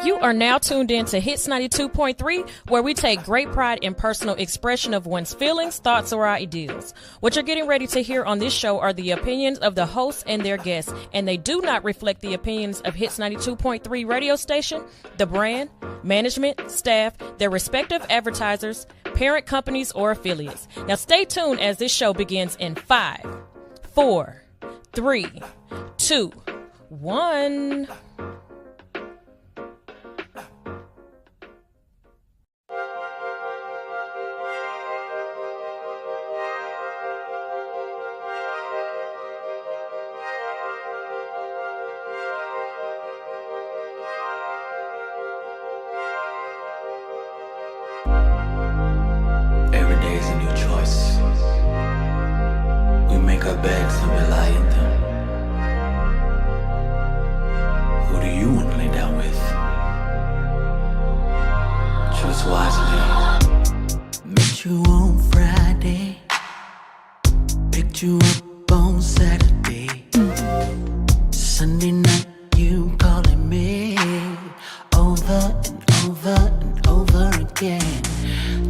You are now tuned in to Hits 92.3, where we take great pride in personal expression of one's feelings, thoughts, or ideals. What you're getting ready to hear on this show are the opinions of the hosts and their guests, and they do not reflect the opinions of Hits 92.3 radio station, the brand, management, staff, their respective advertisers, parent companies, or affiliates. Now stay tuned as this show begins in 5, 4, 3, 2, 1. Our beds and we lie in them. Who do you want to lay down with? Choose wisely. Met you on Friday, picked you up on Saturday. Sunday night you calling me over and over and over again,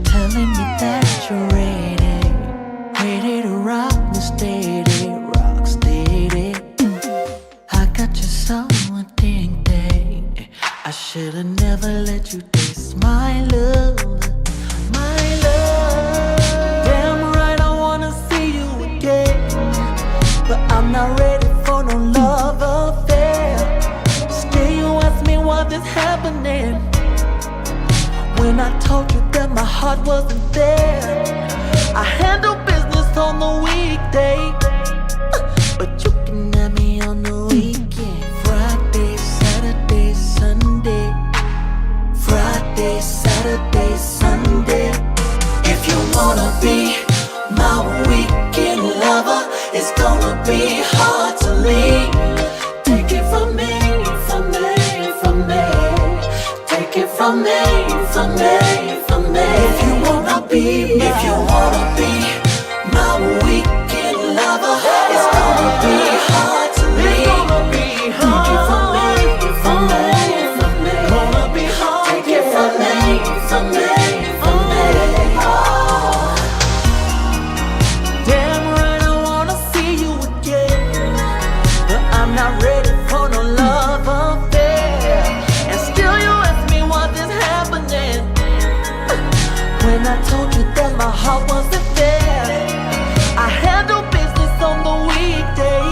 telling me that you're ready to rock me steady, rock steady. I got you so addicted, I should've never let you taste my love, my love. Damn right I wanna see you again, but I'm not ready for no love affair. Still you ask me why this happening, when I told you that my heart wasn't there. I handle business on the weekday, but you can have me on the weekend. Friday, Saturday, Sunday. Friday, Saturday, Sunday. If you wanna be my weekend lover, it's gonna be hard to leave. Take it from me, from me, from me. Take it from me, from me, from me. If you wanna be my weekend lover, it's gonna be hard to leave. Take it from me, from me, from me. Gonna be hard. Take it from me, from me, from me. Oh. Damn right I wanna see you again, but I'm not ready for no love affair. And still you ask me why this happening, when I told you that my heart wasn't there. I handle business on the weekday,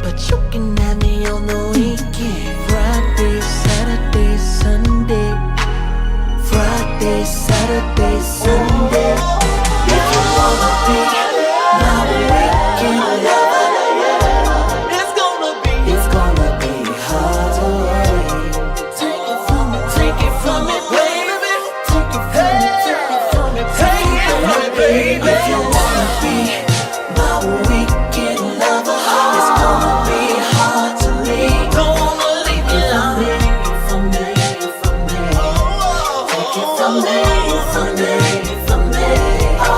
but you can have me on the weekend. Friday, Saturday, Sunday. Friday, Saturday, Sunday. If you wanna be my weekend lover, it's gonna be hard to wait. Take it from me, baby. Take it from me, take it from me, take it from me, baby. If you wanna be my weekend lover, it's gonna be hard to leave. Don't wanna leave me alone. From me, from me. Take it from me, from me, from me. Oh.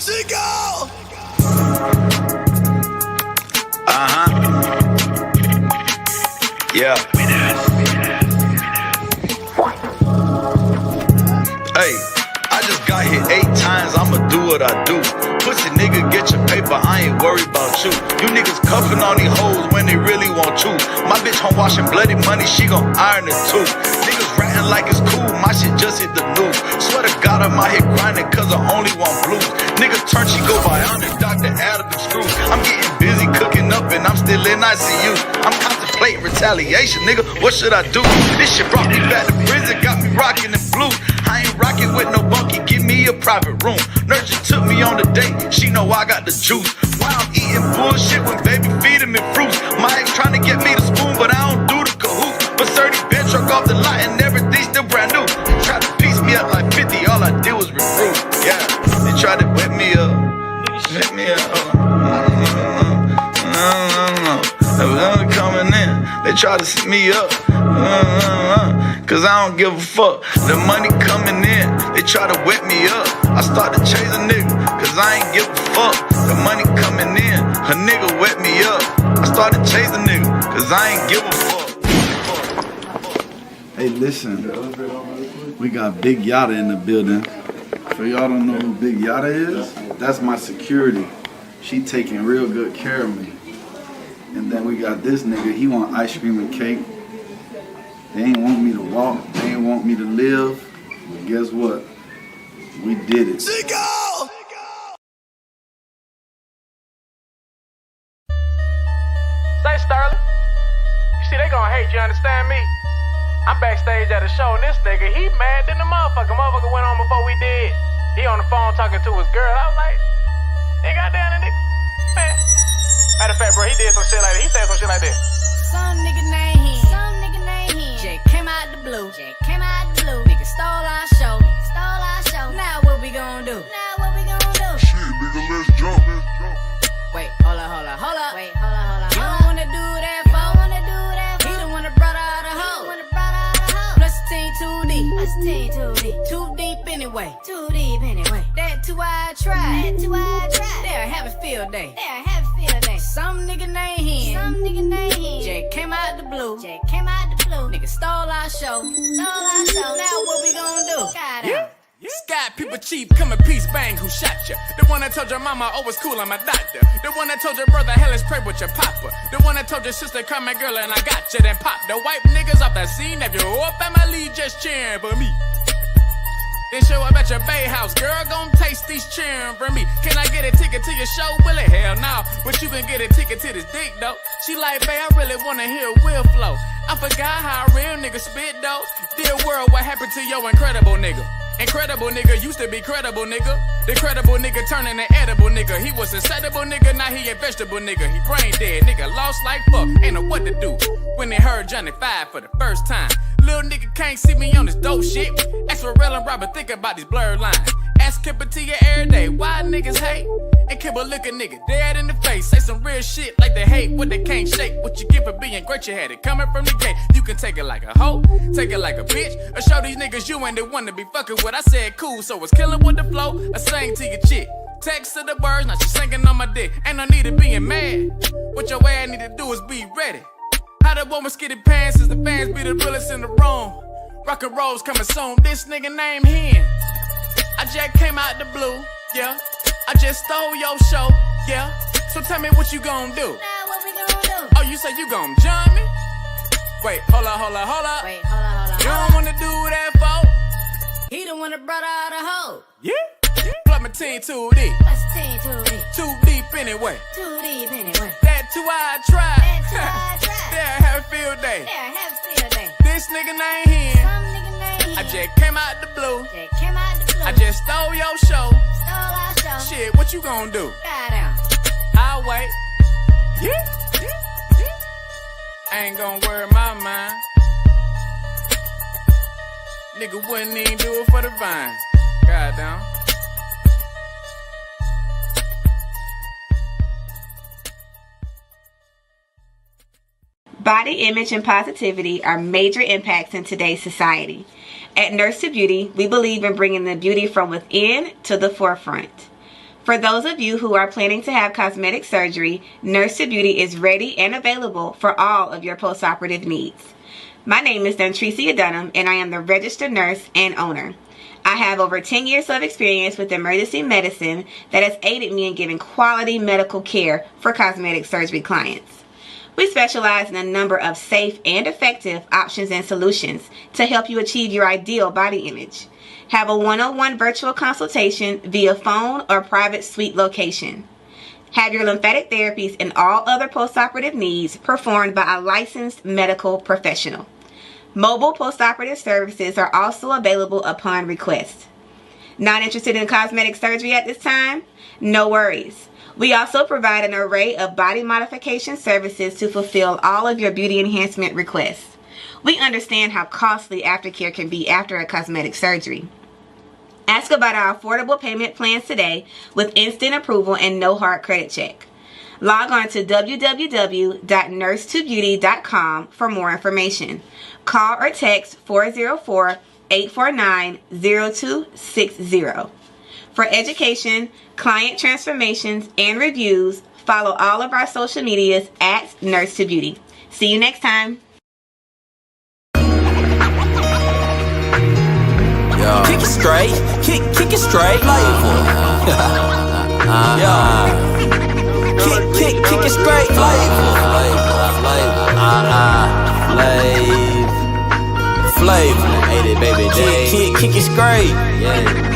Chico! Yeah. Hey, I just got hit 8 times, I'ma do what I do. Pussy nigga, get your paper, I ain't worried about you. You niggas cuffing on these hoes when they really want you. My bitch home washing bloody money, she gon' iron it too. Niggas ratting like it's cool, my shit just hit the news. Swear to God I'm out here grinding cause I only want blues. Niggas turn, she go bionic, doctor added the screws. I'm getting busy cooking up and I'm still in ICU. I'm contemplating retaliation, nigga, what should I do? This shit brought me back to prison, got me rocking the blues. I ain't rocking with no bunkie, give me a private room. Nurse just took me on the date, she know I got the juice. Why I'm eating bullshit when baby feeding me fruits. My ex trying to get me the spoon, but I don't do the cahoot. But 30 bench truck off the lot and everything still brand new. They tried to piece me up like 50, all I did was recruit. Yeah, they tried to wet me up, wet me up. They was only coming in, they try to set me up. Cause I don't give a fuck. The money coming in, they try to wet me up. I started chasing nigga, cause I ain't give a fuck. The money coming in, a nigga wet me up. I started chasing nigga, cause I ain't give a fuck. Hey, listen, we got Big Yada in the building. For y'all don't know who Big Yada is, that's my security. She taking real good care of me. And then we got this nigga, he want ice cream and cake. They ain't want me to walk, they ain't want me to live. But guess what? We did it. Chico! Say, Sterling, you see they gonna hate you, understand me? I'm backstage at a show and this nigga, he mad than the motherfucker. Motherfucker went on before we did. He on the phone talking to his girl. I was like, they got down the nigga, man. Matter of fact, bro, he did some shit like that. He said some shit like this. Some nigga named him. Some nigga named him. Jay came out the blue. Jay came out the blue. Nigga stole our show. Nigga stole our show. Now what we gonna do? Now what we gonna do? Shit, nigga, let's jump. Wait, hold up. Wait, hold up. You don't wanna do that, fo. He the one that brought out a hoe. Plus the team too deep. Too deep anyway. That two-eyed tribe. They'll have a field day. Some nigga named him. Jay came out the blue. Nigga stole our show. Now what we gonna do? Yeah. Sky people cheap, come in peace, bang, who shot ya? The one that told your mama, oh, it's cool, I'm a doctor. The one that told your brother, hell is pray with your papa. The one that told your sister, come here, girl, and I got ya, then pop. The white niggas off that scene, if your whole family just cheering for me. Then show up at your bay house, girl, gon' taste these cheering for me. Can I get a ticket to your show? Will it? Hell no, but you can get a ticket to this dick, though. She like, babe, I really wanna hear Will flow. I forgot how a real nigga spit, though. Dear world, what happened to your incredible nigga? Incredible nigga used to be credible nigga. The credible nigga turning an edible nigga. He was a edible nigga, now he a vegetable nigga. He brain dead, nigga lost like fuck. Ain't know what to do when they heard Johnny 5 for the first time. Little nigga can't see me on this dope shit. Ask Pharrell and Robert, think about these blurred lines. Ask Kipper to your every day, why niggas hate? And Kipper look a nigga dead in the face. Say some real shit like they hate what they can't shake. What you get for being great, you had it coming from the gate. You can take it like a hoe, take it like a bitch, or show these niggas you ain't the one to be fucking with. I said cool, so it's killing with the flow. I sang to your chick, text to the words, now she singing on my dick. Ain't no need of being mad. What your ass need to do is be ready. How the woman skitty pants is the fans be the realest in the room. Rock and roll's coming soon. This nigga named Hen. I just came out the blue, yeah. I just stole your show, yeah. So tell me what you gon' do. Now what we gonna do? Oh, you say you gon' jump me? Wait, hold up. Wait, hold up. You don't wanna do that, folks? He the one that brought out a hoe. Yeah. Plug my team too deep. Plus the team too deep. Too deep anyway. That two-eyed tribe. They'll have a field day. This nigga named him. I just came out the blue. I just stole your show. Shit, what you gon' do? I'll wait. Yeah. I ain't gon' worry my mind. Nigga wouldn't even do it for the vine. Goddamn. Body image and positivity are major impacts in today's society. At Nurse to Beauty, we believe in bringing the beauty from within to the forefront. For those of you who are planning to have cosmetic surgery, Nurse to Beauty is ready and available for all of your postoperative needs. My name is Dontricia Dunham, and I am the registered nurse and owner. I have over 10 years of experience with emergency medicine that has aided me in giving quality medical care for cosmetic surgery clients. We specialize in a number of safe and effective options and solutions to help you achieve your ideal body image. Have a one-on-one virtual consultation via phone or private suite location. Have your lymphatic therapies and all other postoperative needs performed by a licensed medical professional. Mobile postoperative services are also available upon request. Not interested in cosmetic surgery at this time? No worries. We also provide an array of body modification services to fulfill all of your beauty enhancement requests. We understand how costly aftercare can be after a cosmetic surgery. Ask about our affordable payment plans today with instant approval and no hard credit check. Log on to www.nursetobeauty.com for more information. Call or text 404-849-0260. For education, client transformations, and reviews, follow all of our social medias at Nurse to Beauty. See you next time. Kick it straight, kick it straight, flavor. Kick it straight, flavor. Flavor, ate it, baby, kick it straight, yeah.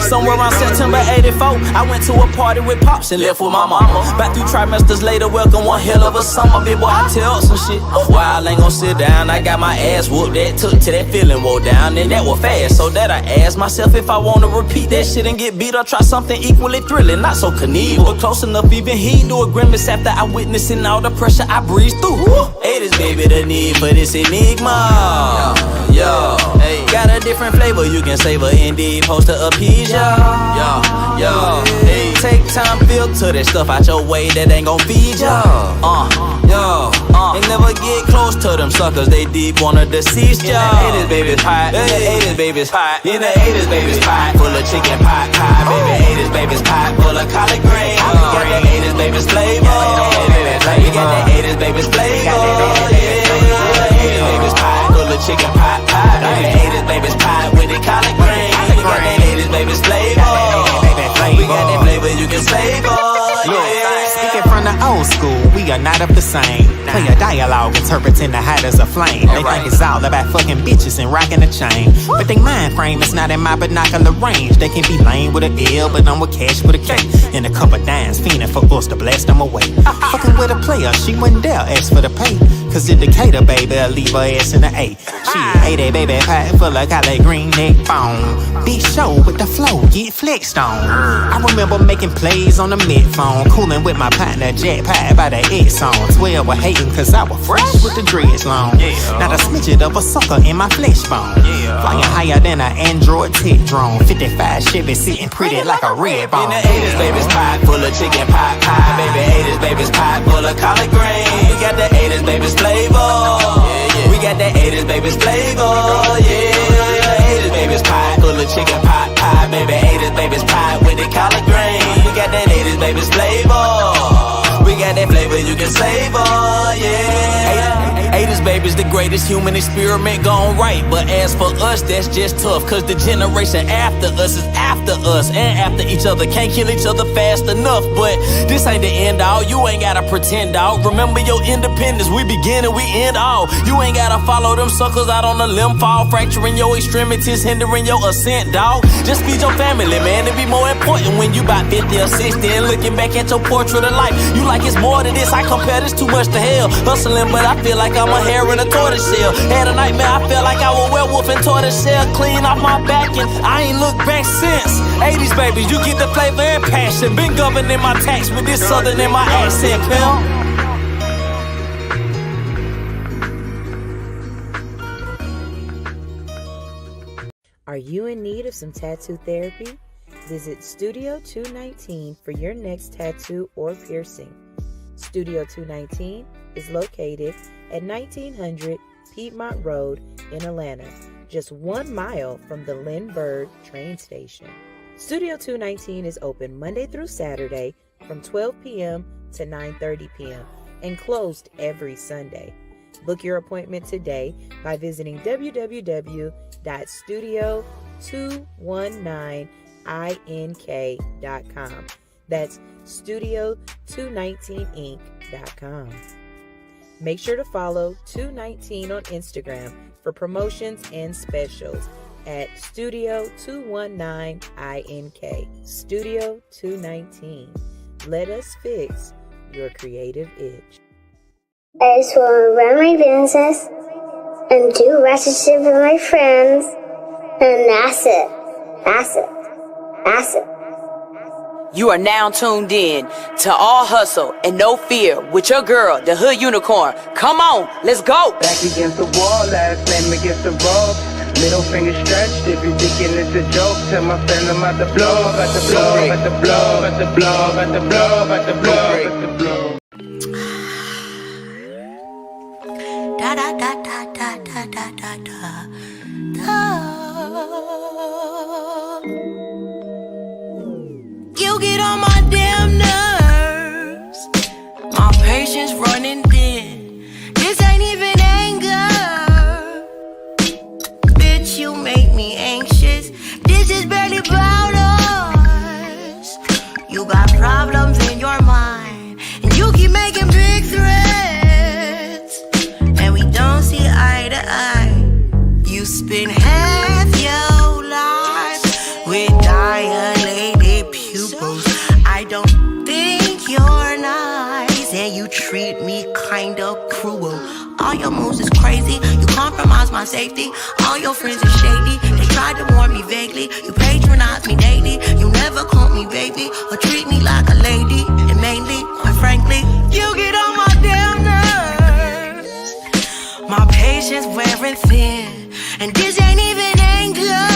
Somewhere around September 84, I went to a party with Pops and left with my mama. Back 3 trimesters later, welcome one hell of a summer. Big boy, I tell up some shit. While I ain't gon' sit down, I got my ass whooped. That took till that feeling wore down, and that was fast. So that I asked myself if I wanna repeat that shit and get beat or try something equally thrilling. Not so Knievel, but close enough even he do a grimace after I witnessing all the pressure I breezed through. Haters, baby, the need for this enigma. Yo, hey, got a different flavor you can savor, indeed, supposed to appease ya. Yo, hey, take time, filter that stuff out your way that ain't gon' feed ya. And never get close to them suckers, they deep wanna deceive ya. In the 80s, baby's pie, in the 80s, baby's pie, in the 80s, baby's pie, full of chicken pot pie, baby, 80s, baby's pie, full of collard greens. We got the 80s, baby's flavor. We got the 80s, baby's flavor. Baby's pie, full of chicken pot pie. Baby, 80s, baby's pie with the collard greens. We got that 80s, baby's flavor. We got that flavor you can savor. Speaking from the old school, we are not of the same. Play a dialogue, interpreting the height as a flame. They think it's all about fucking bitches and rocking a chain. But they mind frame is not in my binocular range. They can be lame with a L, but I'm with cash with a K. And a couple dimes fiending for us to blast them away. Fucking with a player, she wouldn't dare ask for the pay. Cause the Decatur, baby, I'll leave her ass in the A. She ate a baby pie full of collard green neck bone. Big show with the flow, get flexed on. I remember making plays on the mid-phone, cooling with my partner Jack Pie by the X on. 12 were hating cause I was fresh with the dreads long. Not a smidget of a sucker in my flesh bone. Flying higher than an Android tech drone. 55 Chevy sitting pretty like a red bone. In the 80s, baby's pie, full of chicken pot pie. Baby, 80s, baby's pie, full of collard greens. We got the 80s, baby's flavor. We got that 80s, baby's flavor. 80s, baby's pie, full of chicken pot pie. Baby, 80s, baby's pie with the collard greens. We got that 80s, baby's flavor. We got that flavor you can savor, yeah. 80s, baby's the greatest human experiment gone right. But as for us, that's just tough. Cause the generation after us is after us and after each other. Can't kill each other fast enough. But this ain't the end all. You ain't gotta pretend, dog. Remember your independence. We begin and we end all. You ain't gotta follow them suckers out on a limb fall, fracturing your extremities, hindering your ascent, dog. Just feed your family, man. It be more important when you about 50 or 60 and looking back at your portrait of life. You like it's more than this. I compare this too much to hell. Hustling, but I feel like I'm a hare in a tortoise shell. Had a nightmare, I felt like I was a werewolf in tortoise shell. Clean off my back and I ain't looked back since. 80s, baby, you get the flavor and passion. Been governing my tax with this southern in my accent, pal. Are you in need of some tattoo therapy? Visit Studio 219 for your next tattoo or piercing. Studio 219 is located at 1900 Piedmont Road in Atlanta, just 1 mile from the Lindbergh train station. Studio 219 is open Monday through Saturday from 12 p.m. to 9:30 p.m. and closed every Sunday. Book your appointment today by visiting www.studio219ink.com. That's studio219inc.com. Make sure to follow 219 on Instagram for promotions and specials at Studio219ink. Studio 219. Let us fix your creative itch. I just want to run my business and do relationship with my friends, and that's it. That's it. That's it. You are now tuned in to All Hustle and No Fear with your girl, the Hood Unicorn. Come on, let's go. Back against the wall, last name against the rope. Middle finger stretched, if you thinking it's a joke, tell my friend I'm about to blow, about to blow, about to blow, about to blow, about to blow, about to blow, about to blow. You get on my damn nerves. My patience running thin. This ain't even anger. Bitch, you make me anxious. This is barely about us. You got problems in your mind, and you keep making big threats, and we don't see eye to eye. You spend half your life with dilated pupils. I don't think you're nice, and you treat me kinda cruel. All your moves is crazy, you compromise my safety. All your friends are shady, they tried to warn me vaguely. You patronize me daily, you never call me baby or treat me like a lady. And mainly, quite frankly, you get on my damn nerves. My patience wearing thin, and this ain't even anger.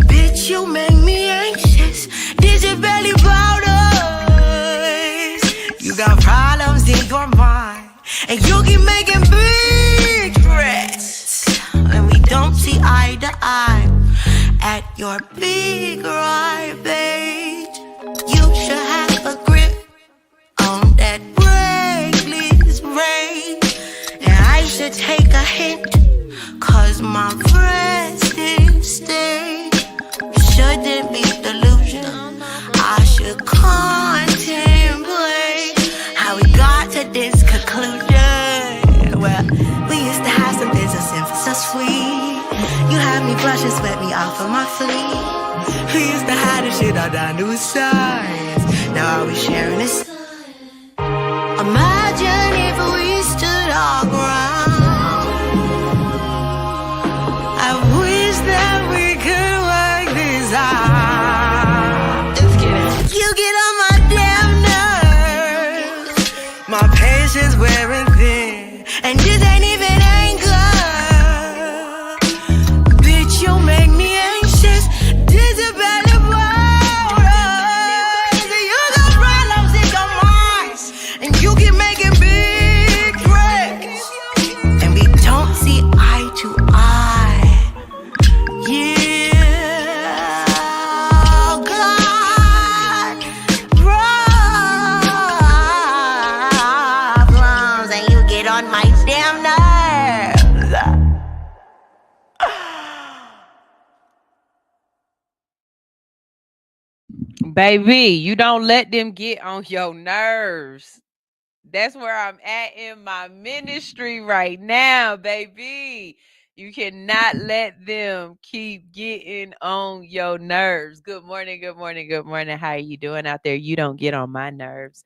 Bitch, you make me anxious. This is barely about us. You got problems in your mind, and you keep making big threats, and we don't see eye to eye. At your big ride, babe, you should have a grip on that braceless ring. And I should take a hint, cause my resting state shouldn't be delusion. I should contemplate how we got to this conclusion. Well, we used to have some business and so sweet. You had me blush and sweat me off of my fleet. We used to hide this shit all down to a science. Now are we sharing this? Imagine if we stood our ground. I wish that we could work this out. Just kidding. You get on my damn nerves. My patience wearing thin, and this ain't even anger. Bitch, you make me anxious. This is bad about us. You got problems in your mind, and you keep making big threats, and we don't see eye to eye. Yeah, God, problems, and you get on my damn nerves. Baby, you don't let them get on your nerves. That's where I'm at in my ministry right now, baby. You cannot let them keep getting on your nerves. Good morning, good morning, good morning. How are you doing out there? You don't get on my nerves.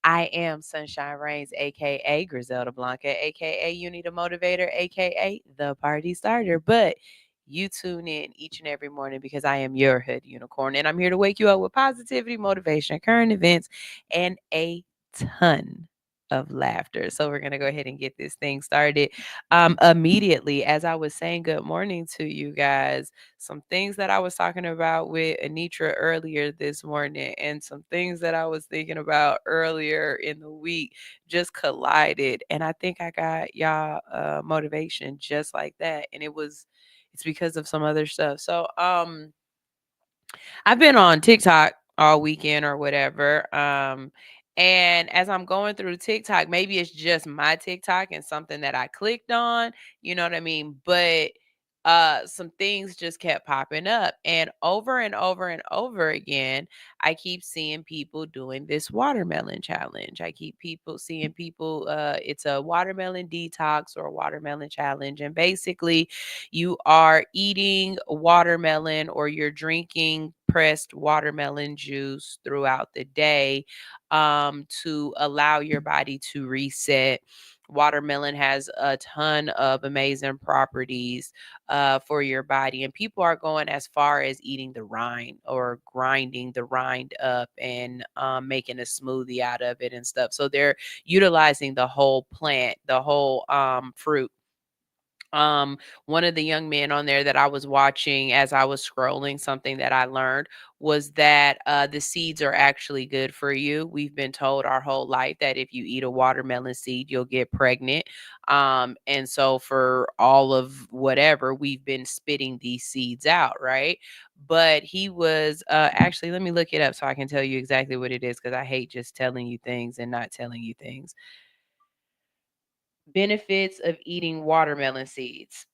I am Sunshine Reigns, aka Griselda Blanca, aka You Need a Motivator, aka The Party Starter. But you tune in each and every morning because I am your hood unicorn, and I'm here to wake you up with positivity, motivation, current events, and a ton of laughter. So we're going to go ahead and get this thing started immediately. As I was saying good morning to you guys, some things that I was talking about with Anitra earlier this morning and some things that I was thinking about earlier in the week just collided. And I think I got y'all motivation just like that. And it's because of some other stuff. So I've been on TikTok all weekend or whatever. And as I'm going through TikTok, maybe it's just my TikTok and something that I clicked on, you know what I mean? But some things just kept popping up, and over and over again, I keep seeing people doing this watermelon challenge. I keep seeing people, it's a watermelon detox or a watermelon challenge. And basically you are eating watermelon or you're drinking pressed watermelon juice throughout the day to allow your body to reset. Watermelon has a ton of amazing properties for your body, and people are going as far as eating the rind or grinding the rind up and making a smoothie out of it and stuff. So they're utilizing the whole plant, the whole fruit. One of the young men on there that I was watching as I was scrolling, something that I learned was that the seeds are actually good for you. We've been told our whole life that if you eat a watermelon seed, you'll get pregnant. And so for all of whatever, we've been spitting these seeds out, right? But he was actually, let me look it up so I can tell you exactly what it is, because I hate just telling you things and not telling you things. Benefits of eating watermelon seeds.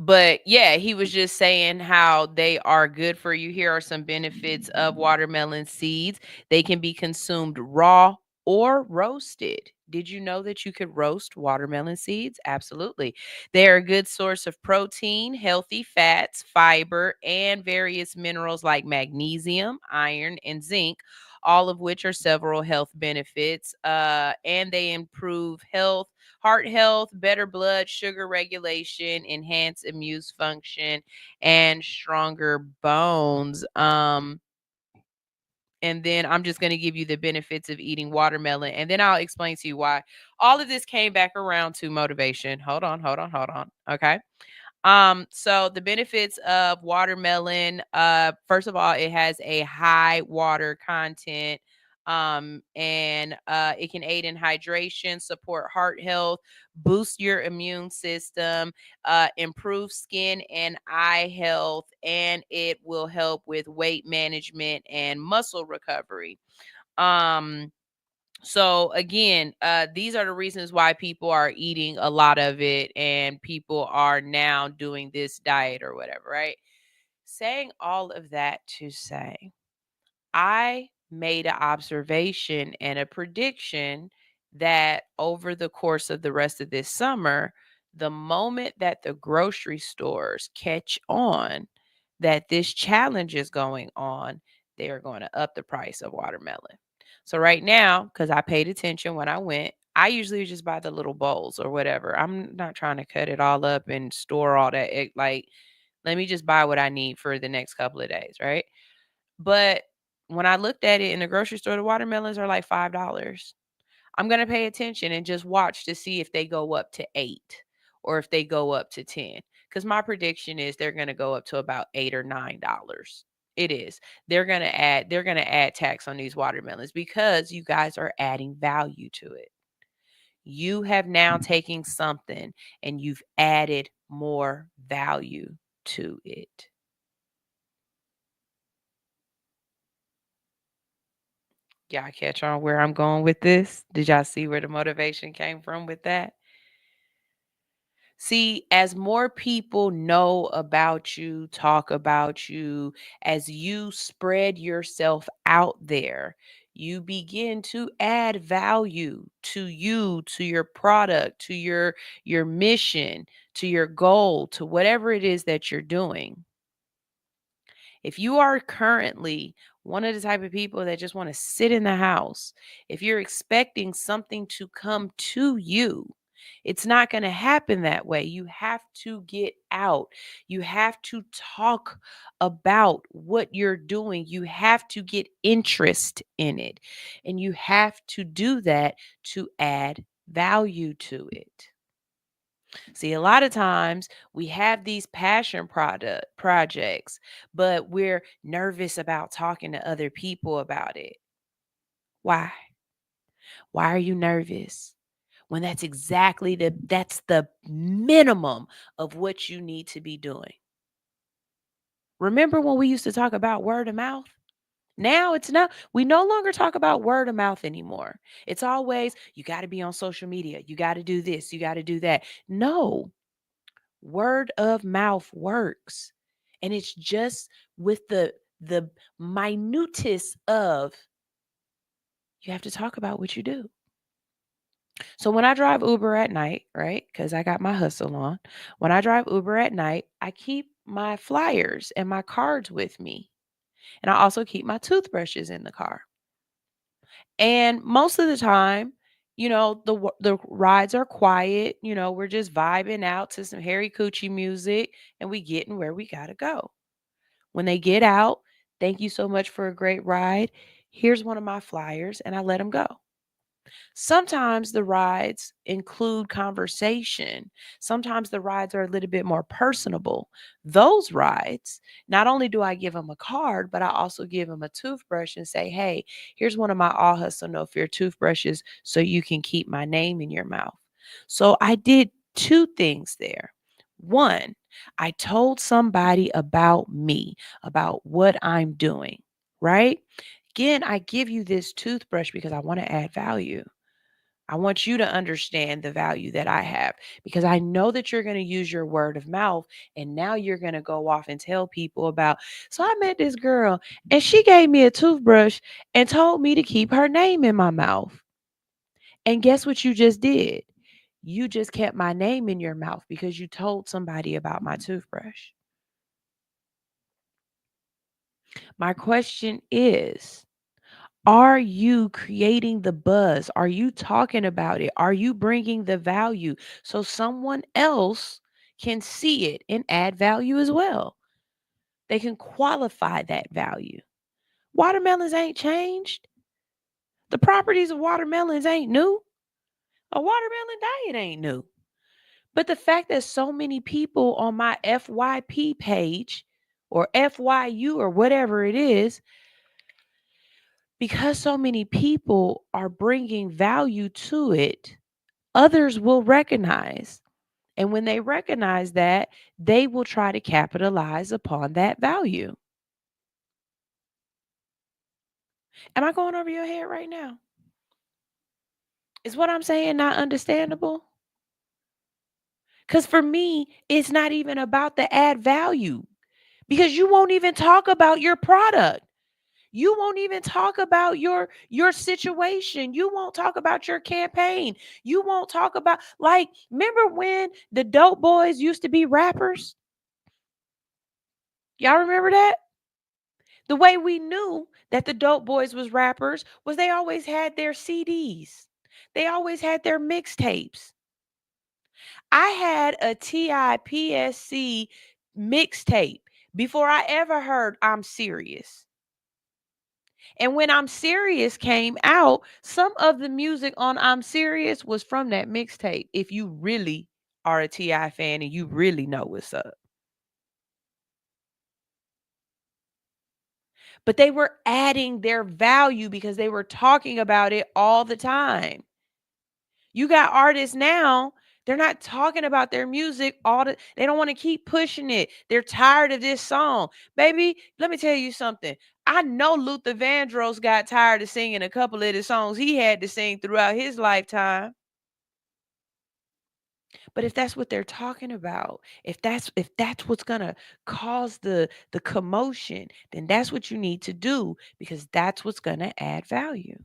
But yeah, he was just saying how they are good for you. Here are some benefits of watermelon seeds. They can be consumed raw or roasted. Did you know that you could roast watermelon seeds? Absolutely. They are a good source of protein, healthy fats, fiber, and various minerals like magnesium, iron, and zinc, all of which are several health benefits. And they improve heart health, better blood sugar regulation, enhance immune function, and stronger bones. And then I'm just going to give you the benefits of eating watermelon, and then I'll explain to you why all of this came back around to motivation. Hold on. Okay. So the benefits of watermelon, first of all, it has a high water content. And it can aid in hydration, support heart health, boost your immune system, improve skin and eye health, and it will help with weight management and muscle recovery. So again, these are the reasons why people are eating a lot of it and people are now doing this diet or whatever, right? Saying all of that to say, I made an observation and a prediction that over the course of the rest of this summer, the moment that the grocery stores catch on that this challenge is going on, they are going to up the price of watermelon. So right now, because I paid attention when I went, I usually just buy the little bowls or whatever. I'm not trying to cut it all up and store all that. Let me just buy what I need for the next couple of days, right? But when I looked at it in the grocery store, the watermelons are like $5. I'm going to pay attention and just watch to see if they go up to 8 or if they go up to 10. Because my prediction is they're going to go up to about $8 or $9. It is. They're going to add tax on these watermelons because you guys are adding value to it. You have now taken something and you've added more value to it. Y'all catch on where I'm going with this? Did y'all see where the motivation came from with that? See, as more people know about you, talk about you, as you spread yourself out there, you begin to add value to you, to your product, to your mission, to your goal, to whatever it is that you're doing. If you are currently one of the type of people that just want to sit in the house, if you're expecting something to come to you, it's not going to happen that way. You have to get out. You have to talk about what you're doing. You have to get interest in it. And you have to do that to add value to it. See, a lot of times we have these passion projects, but we're nervous about talking to other people about it. Why? Why are you nervous? When that's the minimum of what you need to be doing. Remember when we used to talk about word of mouth? Now we no longer talk about word of mouth anymore. It's always, you got to be on social media. You got to do this. You got to do that. No, word of mouth works. And it's just with the minutest of, you have to talk about what you do. So when I drive Uber at night, right? Because I got my hustle on. When I drive Uber at night, I keep my flyers and my cards with me. And I also keep my toothbrushes in the car. And most of the time, the rides are quiet. We're just vibing out to some Harry Coochie music and we getting where we got to go. When they get out, thank you so much for a great ride. Here's one of my flyers, and I let them go. Sometimes the rides include conversation. Sometimes the rides are a little bit more personable. Those rides, not only do I give them a card, but I also give them a toothbrush and say, hey, here's one of my All Hustle No Fear toothbrushes so you can keep my name in your mouth. So I did two things there. One, I told somebody about me, about what I'm doing, right? Again, I give you this toothbrush because I want to add value. I want you to understand the value that I have because I know that you're going to use your word of mouth and now you're going to go off and tell people about. So I met this girl and she gave me a toothbrush and told me to keep her name in my mouth. And guess what you just did? You just kept my name in your mouth because you told somebody about my toothbrush. My question is, are you creating the buzz? Are you talking about it? Are you bringing the value so someone else can see it and add value as well? They can qualify that value. Watermelons ain't changed. The properties of watermelons ain't new. A watermelon diet ain't new. But the fact that so many people on my FYP page or FYU or whatever it is, because so many people are bringing value to it, others will recognize. And when they recognize that, they will try to capitalize upon that value. Am I going over your head right now? Is what I'm saying not understandable? Because for me, it's not even about the add value because you won't even talk about your product. You won't even talk about your situation. You won't talk about your campaign. You won't talk about, like, remember when the dope boys used to be rappers? Y'all remember that? The way we knew that the dope boys was rappers was they always had their CDs. They always had their mixtapes. I had a TIPSC mixtape before I ever heard I'm Serious. And when I'm Serious came out, some of the music on I'm Serious was from that mixtape. If you really are a T.I. fan and you really know what's up. But they were adding their value because they were talking about it all the time. You got artists now, they're not talking about their music they don't want to keep pushing it. They're tired of this song. Baby, let me tell you something. I know Luther Vandross got tired of singing a couple of the songs he had to sing throughout his lifetime. But if that's what they're talking about, if that's what's gonna cause the commotion, then that's what you need to do because that's what's gonna add value.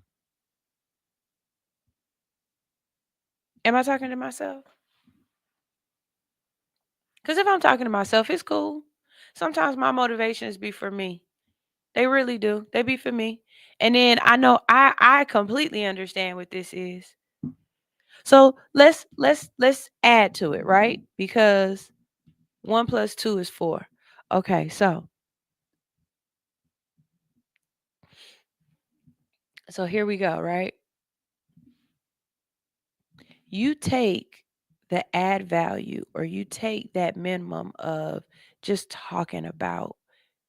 Am I talking to myself? Because if I'm talking to myself, it's cool. Sometimes my motivations be for me. They really do. They be for me. And then I know I completely understand what this is. So let's add to it, right? Because 1 + 2 is 4. Okay, so here we go, right? You take the add value or you take that minimum of just talking about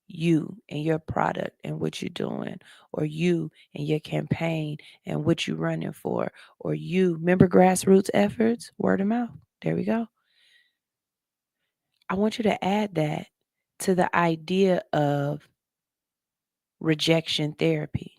you and your product and what you're doing, or you and your campaign and what you're running for, or you remember grassroots efforts, word of mouth. There we go. I want you to add that to the idea of rejection therapy.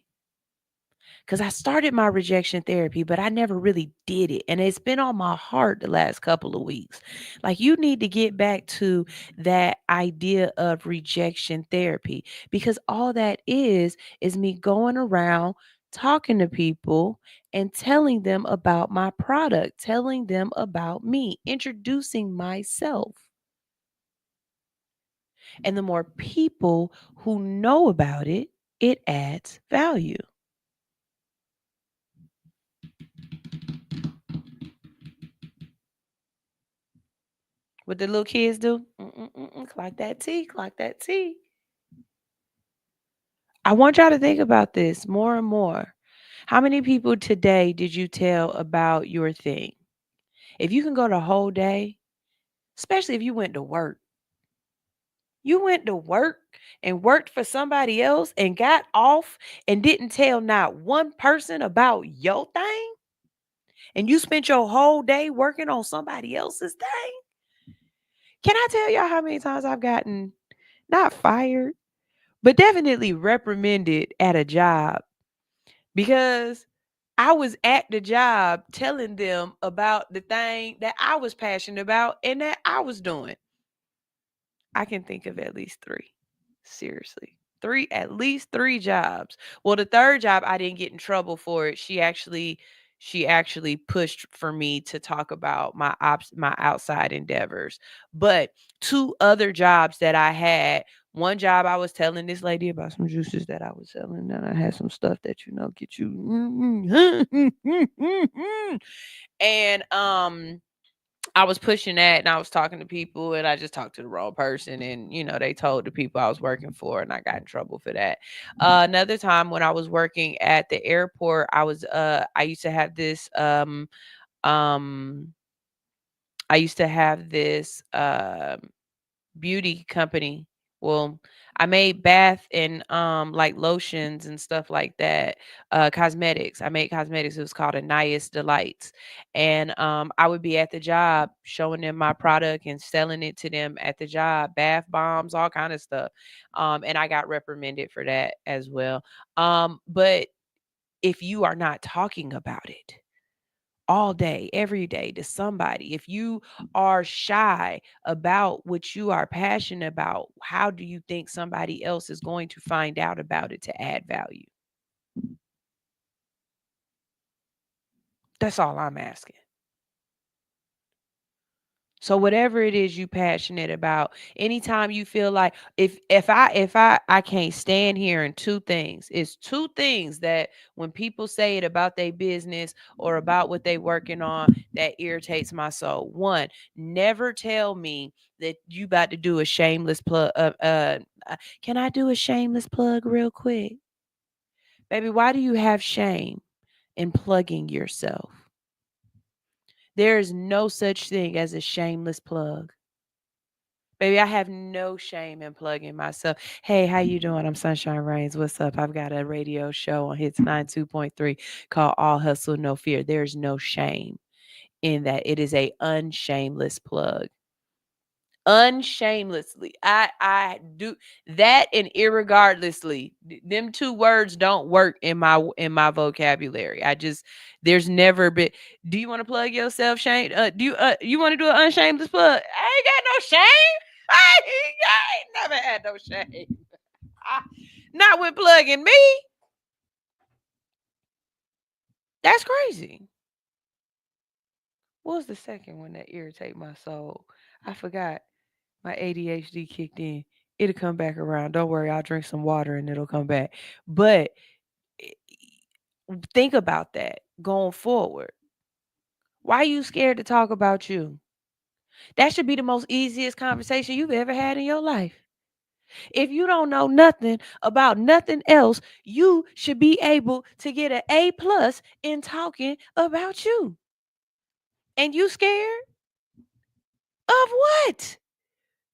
Because I started my rejection therapy, but I never really did it. And it's been on my heart the last couple of weeks. Like, you need to get back to that idea of rejection therapy because all that is me going around talking to people and telling them about my product, telling them about me, introducing myself. And the more people who know about it, it adds value. What the little kids do? Clock that T, clock that T. I want y'all to think about this more and more. How many people today did you tell about your thing? If you can go the whole day, especially if you went to work, you went to work and worked for somebody else and got off and didn't tell not one person about your thing, and you spent your whole day working on somebody else's thing. Can I tell y'all how many times I've gotten not fired, but definitely reprimanded at a job because I was at the job telling them about the thing that I was passionate about and that I was doing? I can think of at least 3. Seriously. At least 3 jobs. Well, the 3rd job I didn't get in trouble for it. She actually pushed for me to talk about my outside endeavors. But 2 other jobs that I had, one job I was telling this lady about some juices that I was selling, and I had some stuff that get you and I was pushing that and I was talking to people and I just talked to the wrong person, and they told the people I was working for and I got in trouble for that. Another time when I was working at the airport, I used to have this beauty company. Well, I made bath and like lotions and stuff like that. Cosmetics. I made cosmetics. It was called Anaya's Delights. And I would be at the job showing them my product and selling it to them at the job, bath bombs, all kind of stuff. And I got reprimanded for that as well. But if you are not talking about it all day, every day to somebody, if you are shy about what you are passionate about, how do you think somebody else is going to find out about it to add value? That's all I'm asking. So whatever it is you passionate about, anytime you feel like if I can't stand hearing 2 things. It's 2 things that when people say it about their business or about what they working on that irritates my soul. 1, never tell me that you about to do a shameless plug. Can I do a shameless plug real quick? Baby, why do you have shame in plugging yourself? There is no such thing as a shameless plug. Baby, I have no shame in plugging myself. Hey, how you doing? I'm Sunshine Rains. What's up? I've got a radio show on Hits 92.3 called All Hustle, No Fear. There's no shame in that. It is a unshameless plug. Unshamelessly. I do that, and irregardlessly. Them 2 words don't work in my vocabulary. There's never been. Do you want to plug yourself, Shane? You want to do an unshameless plug? I ain't got no shame. I ain't never had no shame. Not when plugging me. That's crazy. What was the second one that irritate my soul? I forgot. My ADHD kicked in. It'll come back around. Don't worry, I'll drink some water and it'll come back. But think about that going forward. Why are you scared to talk about you? That should be the most easiest conversation you've ever had in your life. If you don't know nothing about nothing else, you should be able to get an A+ in talking about you. And you scared of what?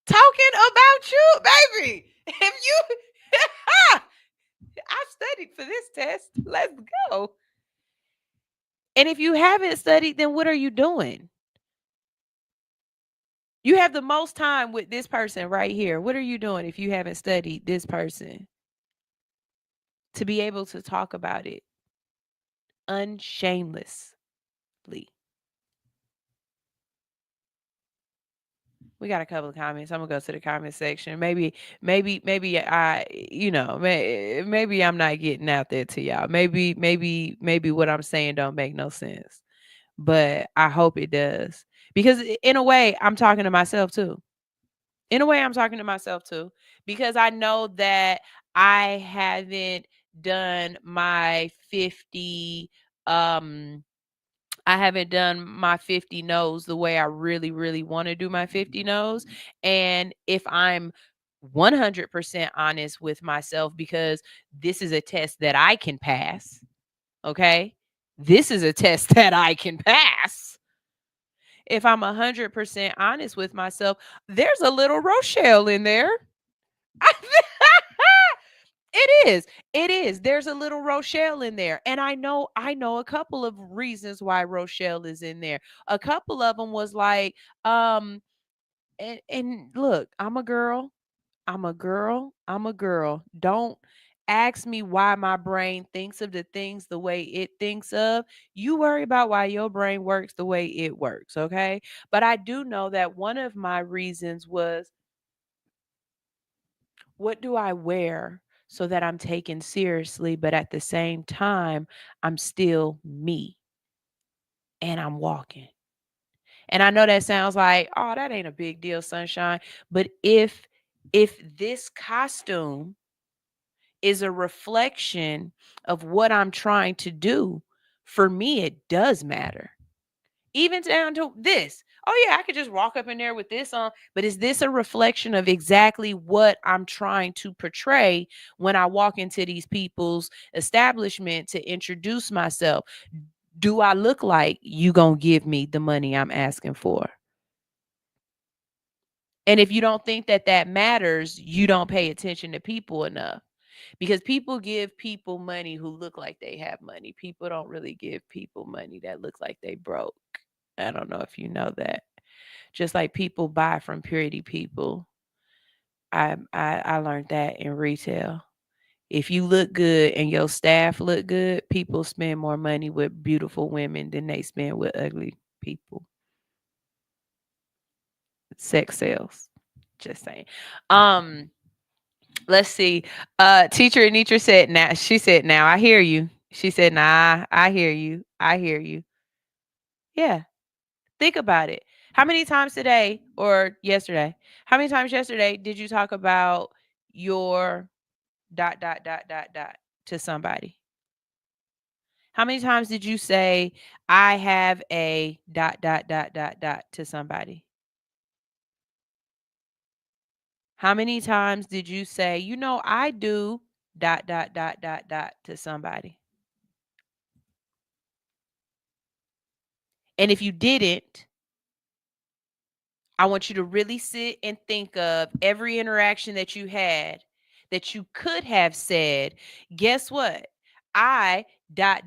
Talking about you, baby. If you I studied for this test. Let's go. And if you haven't studied, then what are you doing? You have the most time with this person right here. What are you doing if you haven't studied this person? To be able to talk about it unshamelessly. We got a couple of comments. I'm gonna go to the comment section. Maybe I, maybe I'm not getting out there to y'all. Maybe what I'm saying don't make no sense. But I hope it does. Because in a way, I'm talking to myself too. Because I know that I haven't done my 50 I haven't done my 50 no's the way I really, really want to do my 50 no's. And if I'm 100% honest with myself, because this is a test that I can pass, Okay. This is a test that I can pass. If I'm 100% honest with myself, there's a little Rochelle in there. It is. It is. There's a little Rochelle in there. And I know a couple of reasons why Rochelle is in there. A couple of them was like, and look, I'm a girl. I'm a girl. I'm a girl. Don't ask me why my brain thinks of the things the way it thinks of. You worry about why your brain works the way it works, okay? But I do know that one of my reasons was, what do I wear so that I'm taken seriously, but at the same time, I'm still me and I'm walking? And I know that sounds like, oh, that ain't a big deal, sunshine. But if this costume is a reflection of what I'm trying to do, for me, it does matter. Even down to this. Oh, yeah, I could just walk up in there with this on, but is this a reflection of exactly what I'm trying to portray when I walk into these people's establishment to introduce myself? Do I look like you gonna give me the money I'm asking for? And if you don't think that that matters, you don't pay attention to people enough. Because people give people money who look like they have money. People don't really give people money that look like they broke. I don't know if you know that. Just like people buy from purity people. I learned that in retail. If you look good and your staff look good, people spend more money with beautiful women than they spend with ugly people. Sex sales. Just saying. Let's see. Teacher Anitra said, now she said, now I hear you. She said, nah, I hear you. I hear you. Yeah. Think about it. How many times today or yesterday? How many times yesterday did you talk about your dot to somebody? How many times did you say, I have a dot to somebody? How many times did you say, you know, I do dot to somebody? And if you didn't, I want you to really sit and think of every interaction that you had that you could have said, guess what? I dot.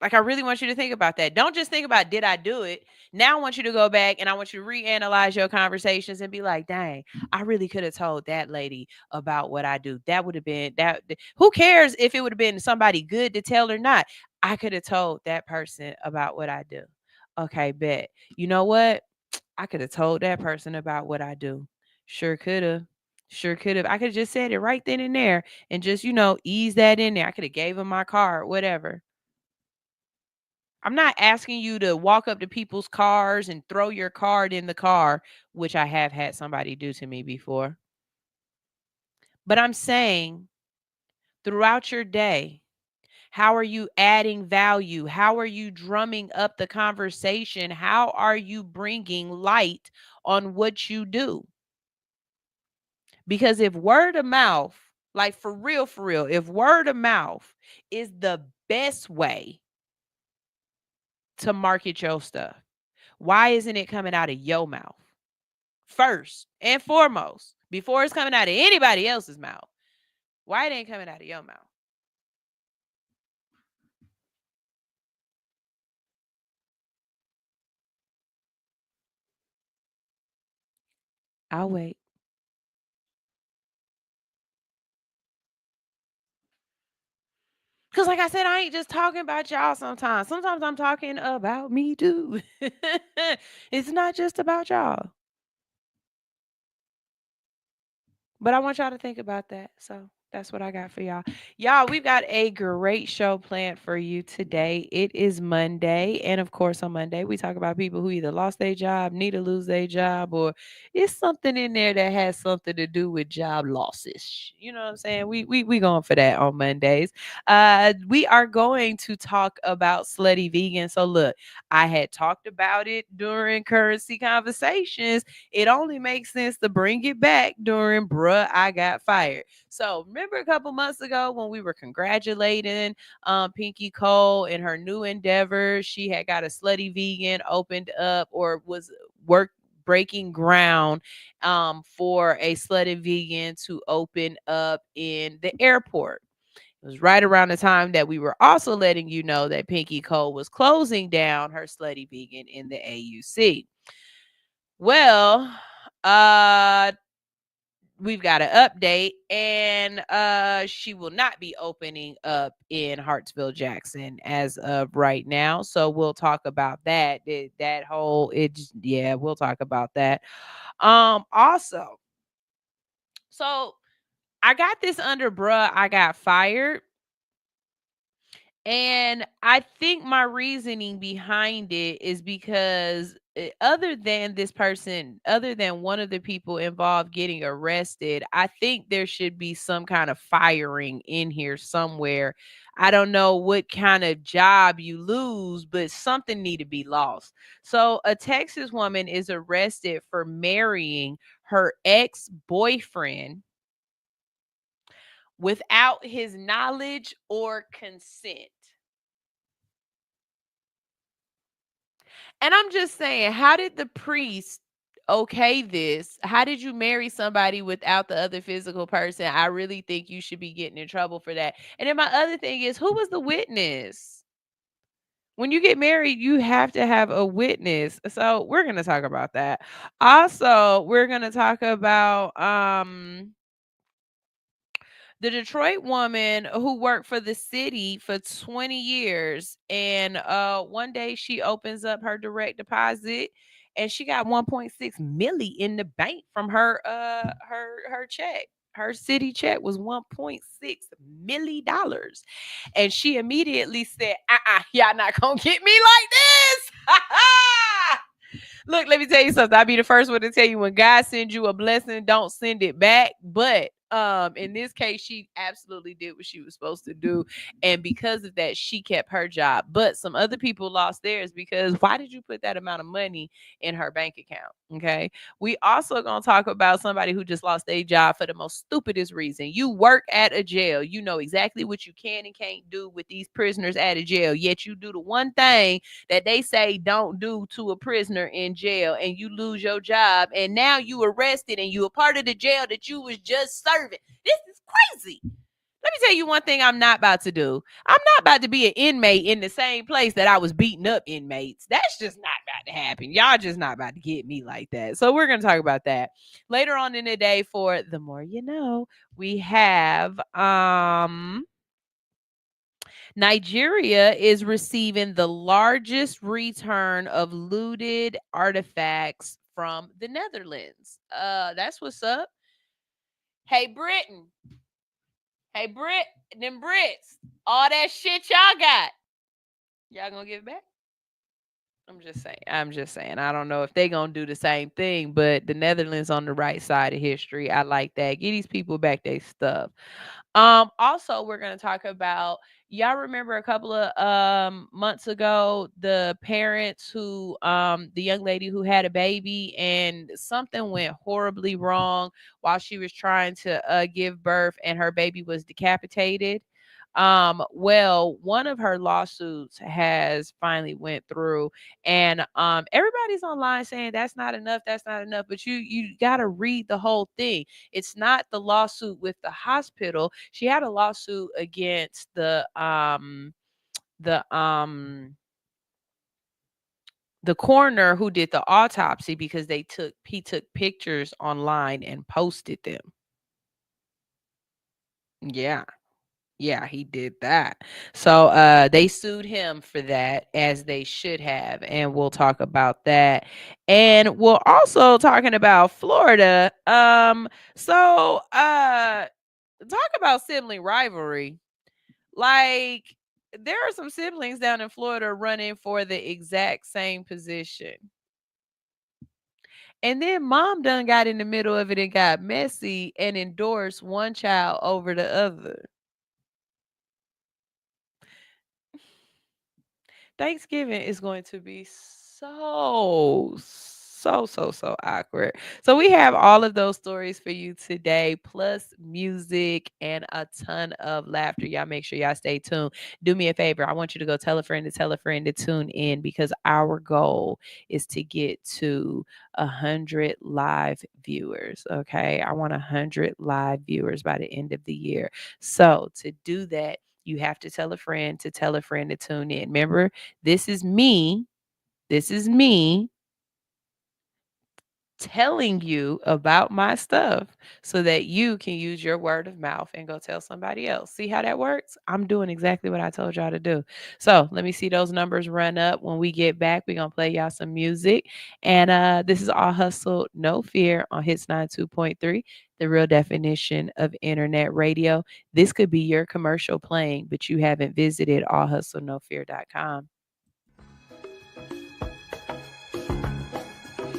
Like, I really want you to think about that. Don't just think about, did I do it? Now I want you to go back and I want you to reanalyze your conversations and be like, dang, I really could have told that lady about what I do. That would have been that. Who cares if it would have been somebody good to tell or not? I could have told that person about what I do. Okay, bet. You know what? I could have told that person about what I do. Sure could have. Sure could have. I could have just said it right then and there and just, ease that in there. I could have gave him my card, whatever. I'm not asking you to walk up to people's cars and throw your card in the car, which I have had somebody do to me before. But I'm saying throughout your day, how are you adding value? How are you drumming up the conversation? How are you bringing light on what you do? Because if word of mouth, like for real, if word of mouth is the best way to market your stuff, why isn't it coming out of your mouth first and foremost before it's coming out of anybody else's mouth? Why it ain't coming out of your mouth? I'll wait. Because like I said, I ain't just talking about y'all sometimes. Sometimes I'm talking about me too. It's not just about y'all. But I want y'all to think about that. So that's what I got for y'all. Y'all, we've got a great show planned for you today. It is Monday. And of course, on Monday, we talk about people who either lost their job, need to lose their job, or it's something in there that has something to do with job losses. You know what I'm saying? We going for that on Mondays. We are going to talk about Slutty Vegan. So look, I had talked about it during currency conversations. It only makes sense to bring it back during Bruh, I Got Fired. So remember a couple months ago when we were congratulating Pinky Cole in her new endeavor? She had got a Slutty Vegan opened up, or was breaking ground for a Slutty Vegan to open up in the airport. It was right around the time that we were also letting you know that Pinky Cole was closing down her Slutty Vegan in the AUC. Well, we've got an update, and she will not be opening up in Hartsville Jackson as of right now. So we'll talk about that. We'll talk about that. Also, so I got this under bruh, I got fired. And I think my reasoning behind it is because other than one of the people involved getting arrested, I think there should be some kind of firing in here somewhere. I don't know what kind of job you lose, but something need to be lost. So a Texas woman is arrested for marrying her ex-boyfriend without his knowledge or consent. And I'm just saying, how did the priest okay this? How did you marry somebody without the other physical person? I really think you should be getting in trouble for that. And then my other thing is, who was the witness? When you get married, you have to have a witness. So we're going to talk about that. Also, we're going to talk about the Detroit woman who worked for the city for 20 years, and one day she opens up her direct deposit and she got 1.6 milli in the bank from her check. Her city check was $1.6 million. And she immediately said, y'all not gonna get me like this. Look, let me tell you something. I'll be the first one to tell you, when God sends you a blessing, don't send it back. But in this case, she absolutely did what she was supposed to do. And because of that, she kept her job. But some other people lost theirs, because why did you put that amount of money in her bank account? Okay. We also gonna talk about somebody who just lost their job for the most stupidest reason. You work at a jail. You know exactly what you can and can't do with these prisoners at a jail. Yet you do the one thing that they say don't do to a prisoner in jail, and you lose your job, and now you arrested and you a part of the jail that you was just serving. This is crazy. Let me tell you one thing I'm not about to do. I'm not about to be an inmate in the same place that I was beating up inmates. That's just not about to happen. Y'all just not about to get me like that. So we're going to talk about that later on in the day. For the more you know, we have Nigeria is receiving the largest return of looted artifacts from the Netherlands. That's what's up. Hey, Britain. Hey, them Brits. All that shit y'all got. Y'all gonna give it back? I'm just saying. I don't know if they gonna do the same thing, but the Netherlands on the right side of history. I like that. Get these people back their stuff. Also, we're gonna talk about, y'all remember a couple of months ago, the parents who the young lady who had a baby and something went horribly wrong while she was trying to give birth, and her baby was decapitated. Well, one of her lawsuits has finally went through, and everybody's online saying that's not enough, but you got to read the whole thing. It's not the lawsuit with the hospital. She had a lawsuit against the coroner who did the autopsy, because he took pictures online and posted them. Yeah, he did that. So they sued him for that, as they should have, and we'll talk about that. And we're also talking about Florida. So talk about sibling rivalry. Like, there are some siblings down in Florida running for the exact same position. And then mom done got in the middle of it and got messy and endorsed one child over the other. Thanksgiving is going to be so so awkward. So we have all of those stories for you today, plus music and a ton of laughter. Y'all make sure y'all stay tuned. Do me a favor. I want you to go tell a friend to tune in, because our goal is to get to 100 live viewers. Okay. I want 100 live viewers by the end of the year. So to do that, you have to tell a friend to tune in. Remember, this is me telling you about my stuff so that you can use your word of mouth and go tell somebody else. See how that works? I'm doing exactly what I told y'all to do. So let me see those numbers run up. When we get back, we're going to play y'all some music. And this is All Hustle, No Fear on Hits 92.3, the real definition of internet radio. This could be your commercial playing, but you haven't visited allhustlenofear.com.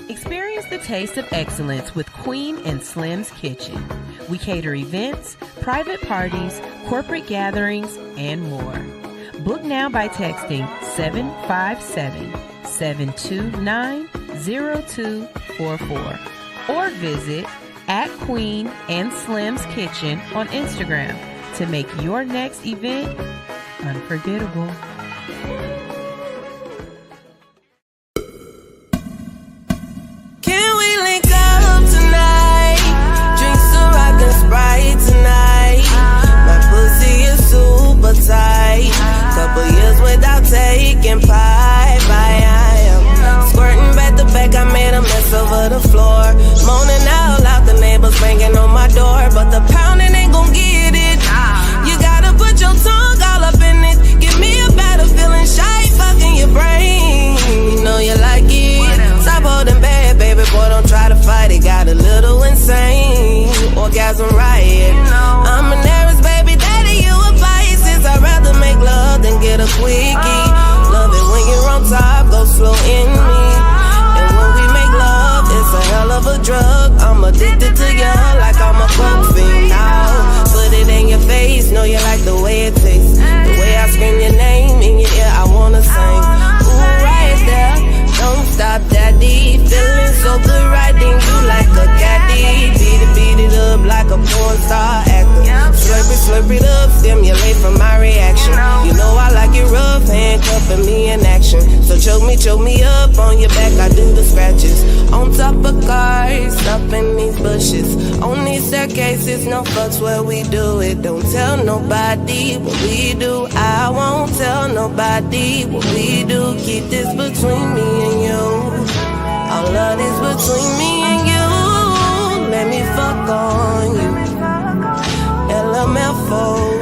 Experience the taste of excellence with Queen and Slim's Kitchen. We cater events, private parties, corporate gatherings, and more. Book now by texting 757-729-0244 or visit @Queen and Slim's Kitchen on Instagram to make your next event unforgettable. Tonight, my pussy is super tight. Couple years without taking pipe. I am squirting back to back. I made a mess over the floor. Moaning out loud, the neighbors banging on my door, but the pounding ain't gon' get it. You gotta put your tongue all up in it. Give me a better feeling, shy fucking your brain. You know you like it. Stop holding back, baby boy. Don't try to fight it. Got a little insane. Orgasm riot. I'm an Aries, baby daddy, you a Pisces. I'd rather make love than get a quickie. Love it when you're on top, go slow in me. And when we make love, it's a hell of a drug. I'm addicted to you like I'm a coke fiend now. Put it in your face, know you like the way it tastes. The way I scream your name in your ear, I wanna sing. Ooh, right there, don't stop, daddy. Feeling so good, riding you like a caddy. Beat it up like a porn star actor. Slurp it up, stimulate from my reaction. You know I like it rough, handcuffing me in action. So choke me up on your back, I do the scratches. On top of cars, up in these bushes. On these staircases, no fucks where we do it. Don't tell nobody what we do. I won't tell nobody what we do. Keep this between me and you. All of this between me and you. Let me fuck on you. LMF for you.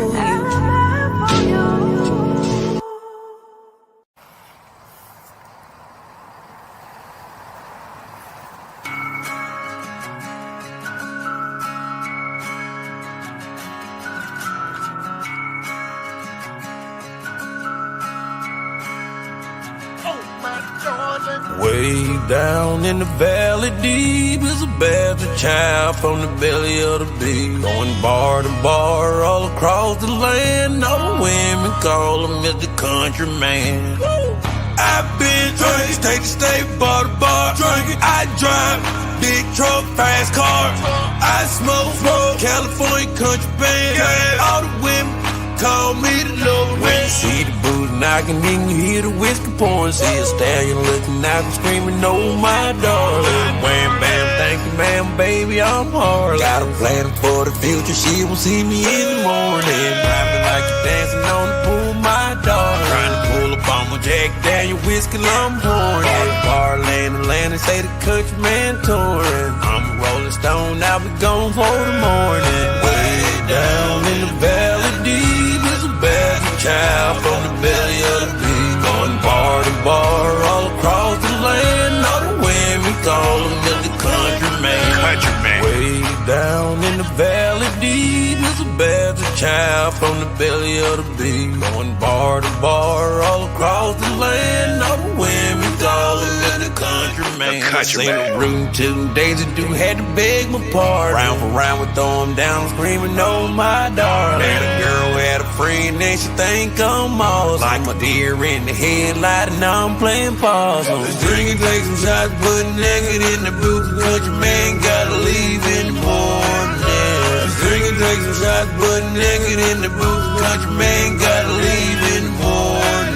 Way down in the valley deep is a bastard child from the belly of the beast. Going bar to bar all across the land. All the women call him Mr. Country Man. I've been drinking, state to state, bar to bar. Drinking, I drive big truck, fast car. I smoke, California country band. All the women call me the Lord. When you see the booty knocking, then you hear the whiskey pouring. See a stallion looking out and screaming, oh my darling. Wham bam, thank you ma'am, baby, I'm hard. Got a plan for the future, she won't see me in the morning. Driving like you're dancing on the pool, my darling. Trying to pull up on my Jack Daniel whiskey, I'm pouring. Bar land and land and say the country man touring. I'm a rolling stone, now we gone for the morning. Way down in the valley deep is a bad child from the belly of the beast. Going bar to bar all across the land. All the women call him the country man. Country man. Way down in the valley deep is a bad child from the belly of the beast. Going bar to bar all across the land. All the women call him the country man. man. I seen a room 2 days ago, had to beg my pardon. Round for round, we throw him down, screaming, oh my darling. And a girl had a friend and she think I'm awesome. Like my deer in the headlight and now I'm playing possum. Let's drink and take some shots, put naked in the booth. Country man gotta leave in the morning. Let's drink and take some shots, put naked in the booth. Country man gotta leave in the morning.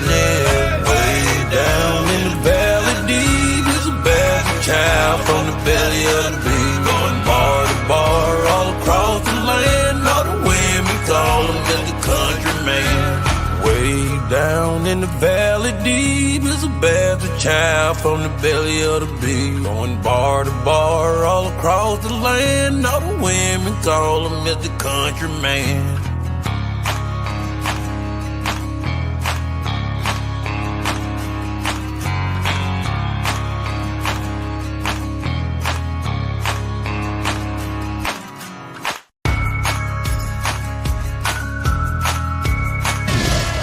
Way down in the valley deep is a bastard child from the belly of the beast. Going bar to bar all across the land. All the women call him just the country man. Way down in the valley deep is a bastard child from the belly of the beast. Going bar to bar all across the land. All the women call him just the country man.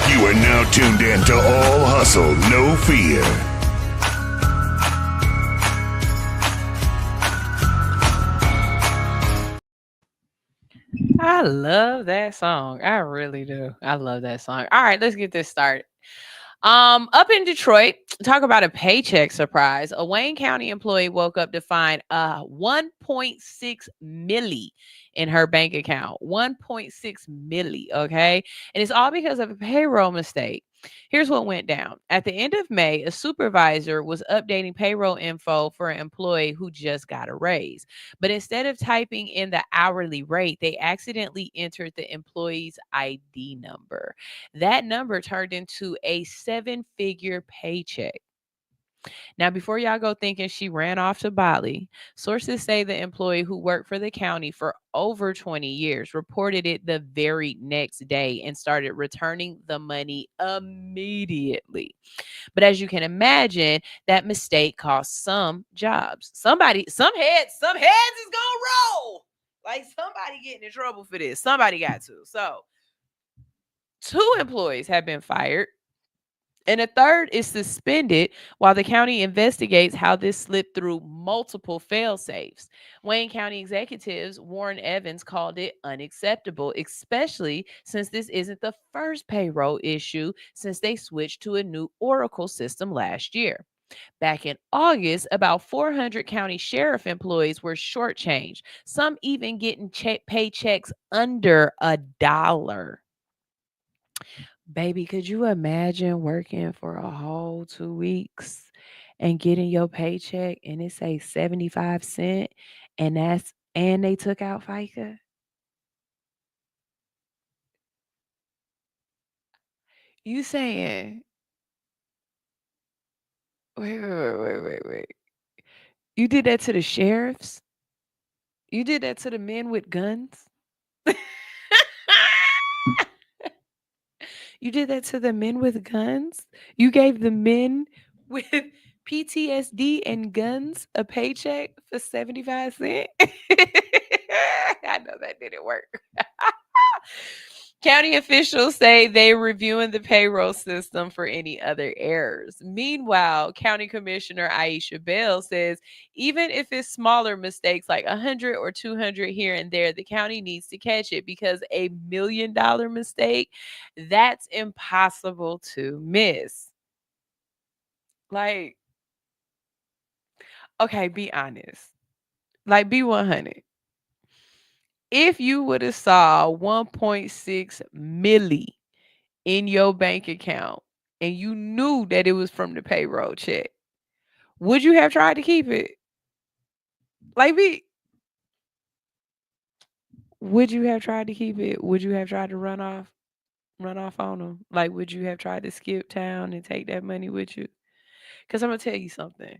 You are now tuned in to All Hustle, No Fear. I love that song. I really do. I love that song. All right, let's get this started. Up in Detroit, talk about a paycheck surprise. A Wayne County employee woke up to find 1.6 milli in her bank account. 1.6 milli, okay? And it's all because of a payroll mistake. Here's what went down. At the end of May, a supervisor was updating payroll info for an employee who just got a raise. But instead of typing in the hourly rate, they accidentally entered the employee's ID number. That number turned into a 7-figure paycheck. Now, before y'all go thinking she ran off to Bali, sources say the employee who worked for the county for over 20 years reported it the very next day and started returning the money immediately. But as you can imagine, that mistake cost some jobs. Some heads is gonna roll. Like somebody getting in trouble for this. Somebody got to. So 2 employees have been fired. And a third is suspended while the county investigates how this slipped through multiple fail-safes. Wayne County executives Warren Evans called it unacceptable, especially since this isn't the first payroll issue since they switched to a new Oracle system last year. Back in August, about 400 county sheriff employees were shortchanged, some even getting paychecks under $1. Baby, could you imagine working for a whole 2 weeks and getting your paycheck and it say 75 cents and they took out FICA? You saying, wait. You did that to the sheriffs? You did that to the men with guns? You did that to the men with guns? You gave the men with PTSD and guns a paycheck for 75 cents? I know that didn't work. County officials say they're reviewing the payroll system for any other errors. Meanwhile, County Commissioner Aisha Bell says even if it's smaller mistakes like 100 or 200 here and there, the county needs to catch it because $1 million mistake, that's impossible to miss. Like, okay, be honest. Like, be 100. If you would have saw 1.6 milli in your bank account and you knew that it was from the payroll check, would you have tried to keep it? Like, would you have tried to keep it? Would you have tried to run off on them? Like, would you have tried to skip town and take that money with you? Because I'm going to tell you something.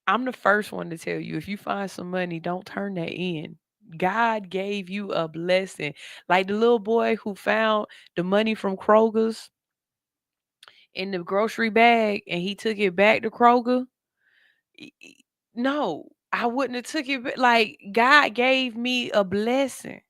I'm the first one to tell you, if you find some money, don't turn that in. God gave you a blessing. Like the little boy who found the money from Kroger's in the grocery bag and he took it back to Kroger. No, I wouldn't have took it back. Like God gave me a blessing.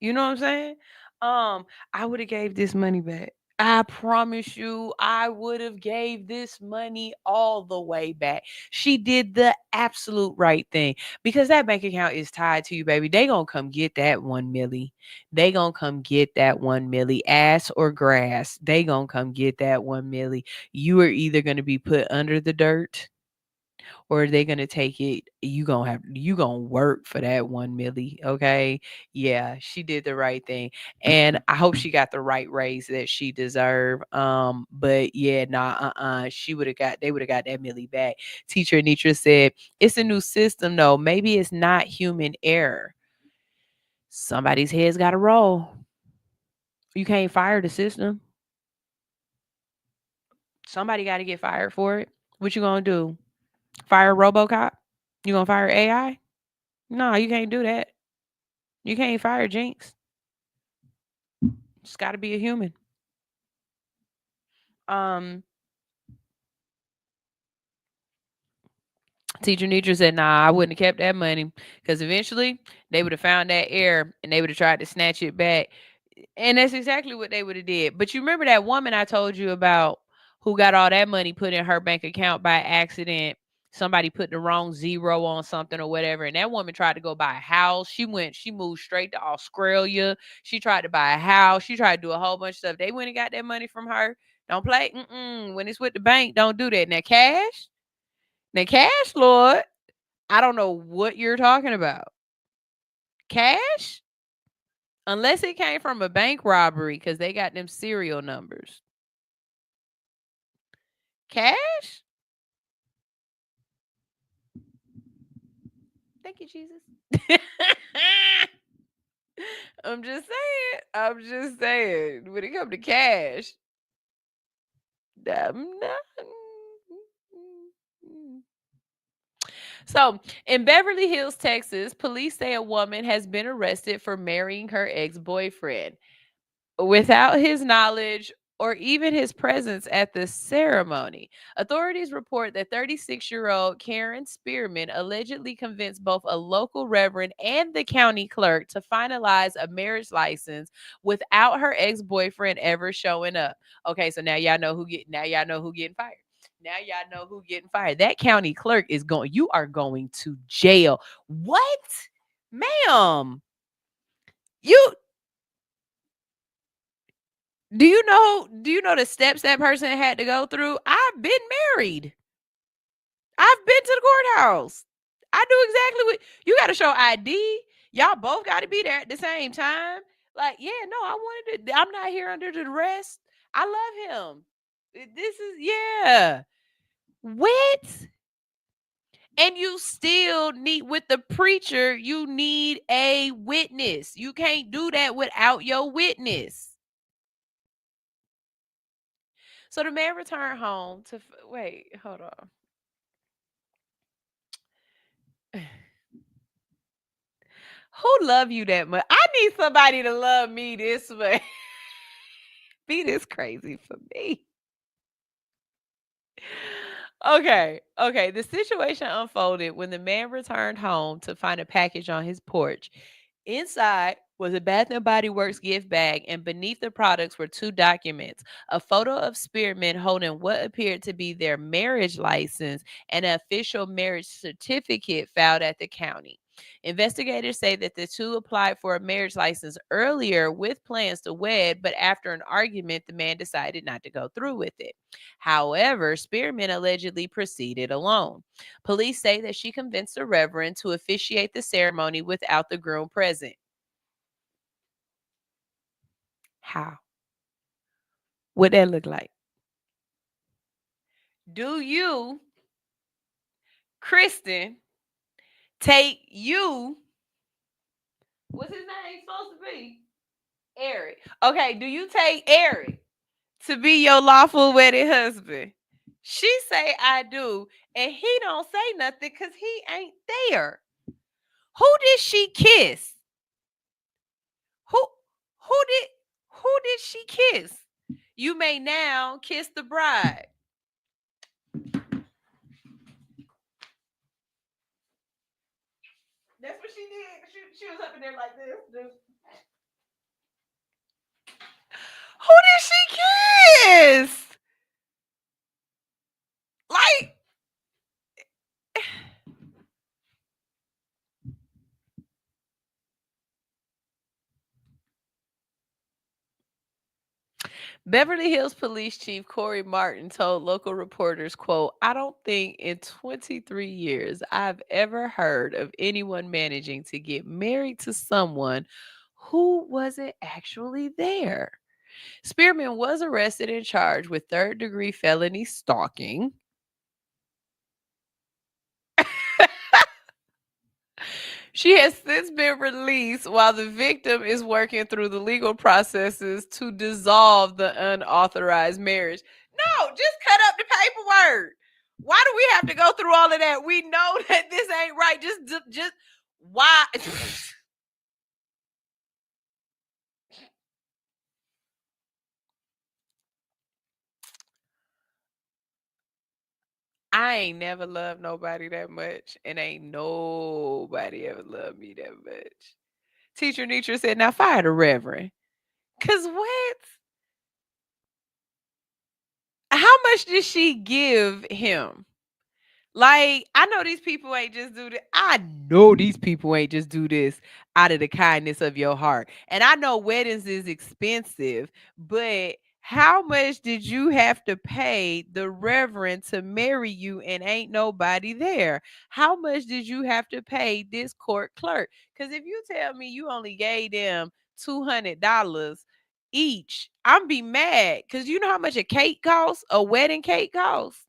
You know what I'm saying? I would have gave this money back. I promise you, I would have gave this money all the way back. She did the absolute right thing because that bank account is tied to you, baby. They gonna come get that 1 milli. They gonna come get that 1 milli, ass or grass. They gonna come get that 1 milli. You are either gonna be put under the dirt or they gonna take it. You gonna work for that 1 milli. Okay. Yeah, she did the right thing. And I hope she got the right raise that she deserved. But yeah, nah, they would have got that milli back. Teacher Anitra said, it's a new system though. Maybe it's not human error. Somebody's head's gotta roll. You can't fire the system. Somebody gotta get fired for it. What you gonna do? Fire RoboCop? You gonna fire AI? No, you can't do that. You can't fire Jinx. It's got to be a human. Teacher Nidra said, nah, I wouldn't have kept that money because eventually they would have found that error and they would have tried to snatch it back. And that's exactly what they would have did. But you remember that woman I told you about who got all that money put in her bank account by accident? Somebody put the wrong zero on something or whatever. And that woman tried to go buy a house. She moved straight to Australia. She tried to buy a house. She tried to do a whole bunch of stuff. They went and got that money from her. Don't play. When it's with the bank, don't do that. Now, cash, Lord, I don't know what you're talking about. Cash? Unless it came from a bank robbery because they got them serial numbers. Cash? Thank you, Jesus. I'm just saying. When it comes to cash, I'm not. So, in Beverly Hills, Texas, police say a woman has been arrested for marrying her ex-boyfriend without his knowledge or even his presence at the ceremony. Authorities report that 36-year-old Karen Spearman allegedly convinced both a local reverend and the county clerk to finalize a marriage license without her ex-boyfriend ever showing up. Okay, so now y'all know who getting fired. Now y'all know who getting fired. That county clerk you are going to jail. What? Ma'am. Do you know the steps that person had to go through? I've been married. I've been to the courthouse. I do exactly what you got to show ID. Y'all both got to be there at the same time. Like, yeah, no, I'm not here under the duress. I love him. This is, yeah. What? And you still need, with the preacher, you need a witness. You can't do that without your witness. So the man returned home to wait, hold on. Who love you that much? I need somebody to love me this way. Be this crazy for me. Okay. The situation unfolded when the man returned home to find a package on his porch. Inside was a Bath and Body Works gift bag, and beneath the products were 2 documents: a photo of Spearman holding what appeared to be their marriage license and an official marriage certificate filed at the county. Investigators say that the two applied for a marriage license earlier with plans to wed, but after an argument, the man decided not to go through with it. However, Spearman allegedly proceeded alone. Police say that she convinced the reverend to officiate the ceremony without the groom present. How? What that look like? Do you, Kristen, take you? What's his name supposed to be? Eric. Okay, do you take Eric to be your lawful wedded husband? She say I do, and he don't say nothing because he ain't there. Who did she kiss? Who did she kiss? You may now kiss the bride. That's what she did. She was up in there like this. Who did she kiss? Like, Beverly Hills Police Chief Corey Martin told local reporters, quote, "I don't think in 23 years I've ever heard of anyone managing to get married to someone who wasn't actually there." Spearman was arrested and charged with third-degree felony stalking. She has since been released while the victim is working through the legal processes to dissolve the unauthorized marriage. No, just cut up the paperwork. Why do we have to go through all of that? We know that this ain't right. Just why? I ain't never loved nobody that much, and ain't nobody ever loved me that much. Teacher Nietzsche said, "Now fire the reverend." Cause what? How much did she give him? Like, I know these people ain't just do this. I know these people ain't just do this out of the kindness of your heart. And I know weddings is expensive, but how much did you have to pay the reverend to marry you and ain't nobody there? How much did you have to pay this court clerk? Because if you tell me you only gave them $200 each, I'm be mad. Because you know how much a cake costs? A wedding cake costs?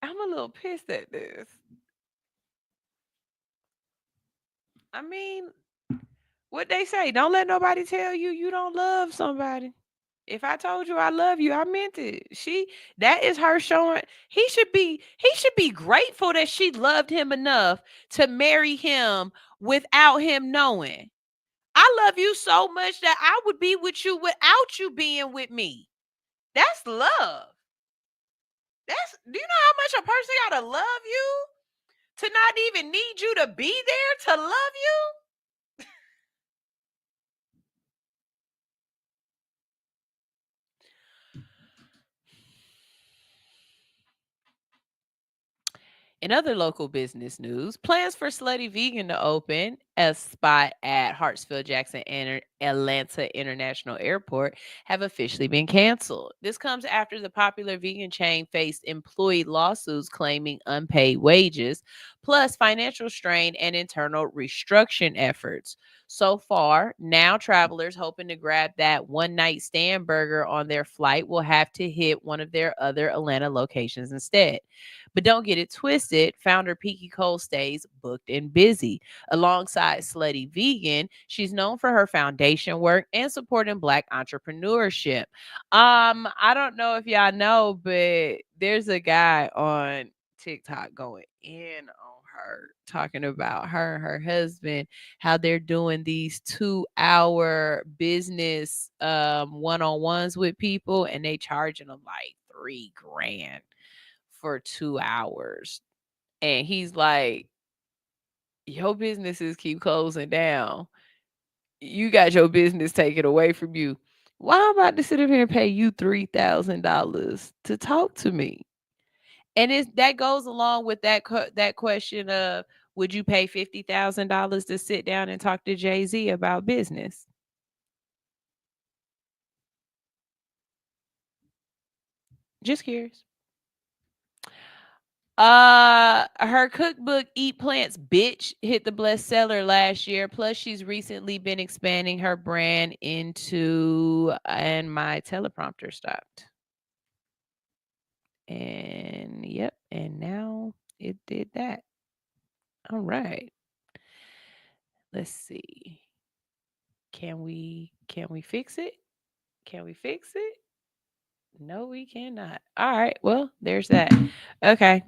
I'm a little pissed at this. I mean, what they say, don't let nobody tell you you don't love somebody. If I told you I love you, I meant it. That is her showing he should be grateful that she loved him enough to marry him without him knowing. I love you so much that I would be with you without you being with me. That's love. Do you know how much a person gotta love you to not even need you to be there to love you? In other local business news, plans for Slutty Vegan to open a spot at Hartsfield Jackson Atlanta International Airport have officially been canceled. This comes after the popular vegan chain faced employee lawsuits claiming unpaid wages, plus financial strain and internal restructuring efforts. So far, now travelers hoping to grab that one night stand burger on their flight will have to hit one of their other Atlanta locations instead. But don't get it twisted, founder Peaky Cole stays booked and busy. Alongside Slutty Vegan, she's known for her foundation work and supporting Black entrepreneurship. I don't know if y'all know, but there's a guy on TikTok going in on her, talking about her and her husband, how they're doing these 2-hour business one-on-ones with people, and they charging them like $3,000 for 2 hours. And he's like, your businesses keep closing down. You got your business taken away from you. Why am I about to sit up here and pay you $3,000 to talk to me? And that goes along with that question of, would you pay $50,000 to sit down and talk to Jay-Z about business? Just curious. Her cookbook Eat Plants Bitch hit the bestseller last year. Plus, she's recently been expanding her brand into, and my teleprompter stopped. And yep, and now it did that. All right. Let's see. Can we fix it? Can we fix it? No, we cannot. All right. Well, there's that. Okay.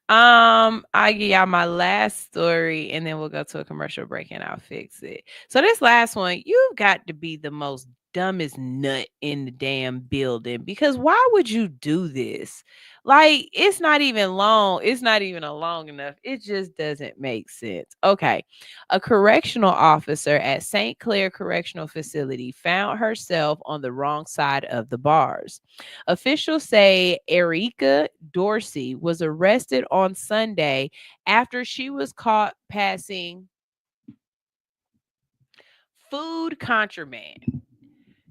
I give y'all my last story and then we'll go to a commercial break and I'll fix it. So this last one, you've got to be the most dumbest nut in the damn building, because why would you do this? Like, it's not even long. It's not even a long enough. It just doesn't make sense. Okay. A correctional officer at St. Clair Correctional Facility found herself on the wrong side of the bars. Officials say Erica Dorsey was arrested on Sunday after she was caught passing food contraband.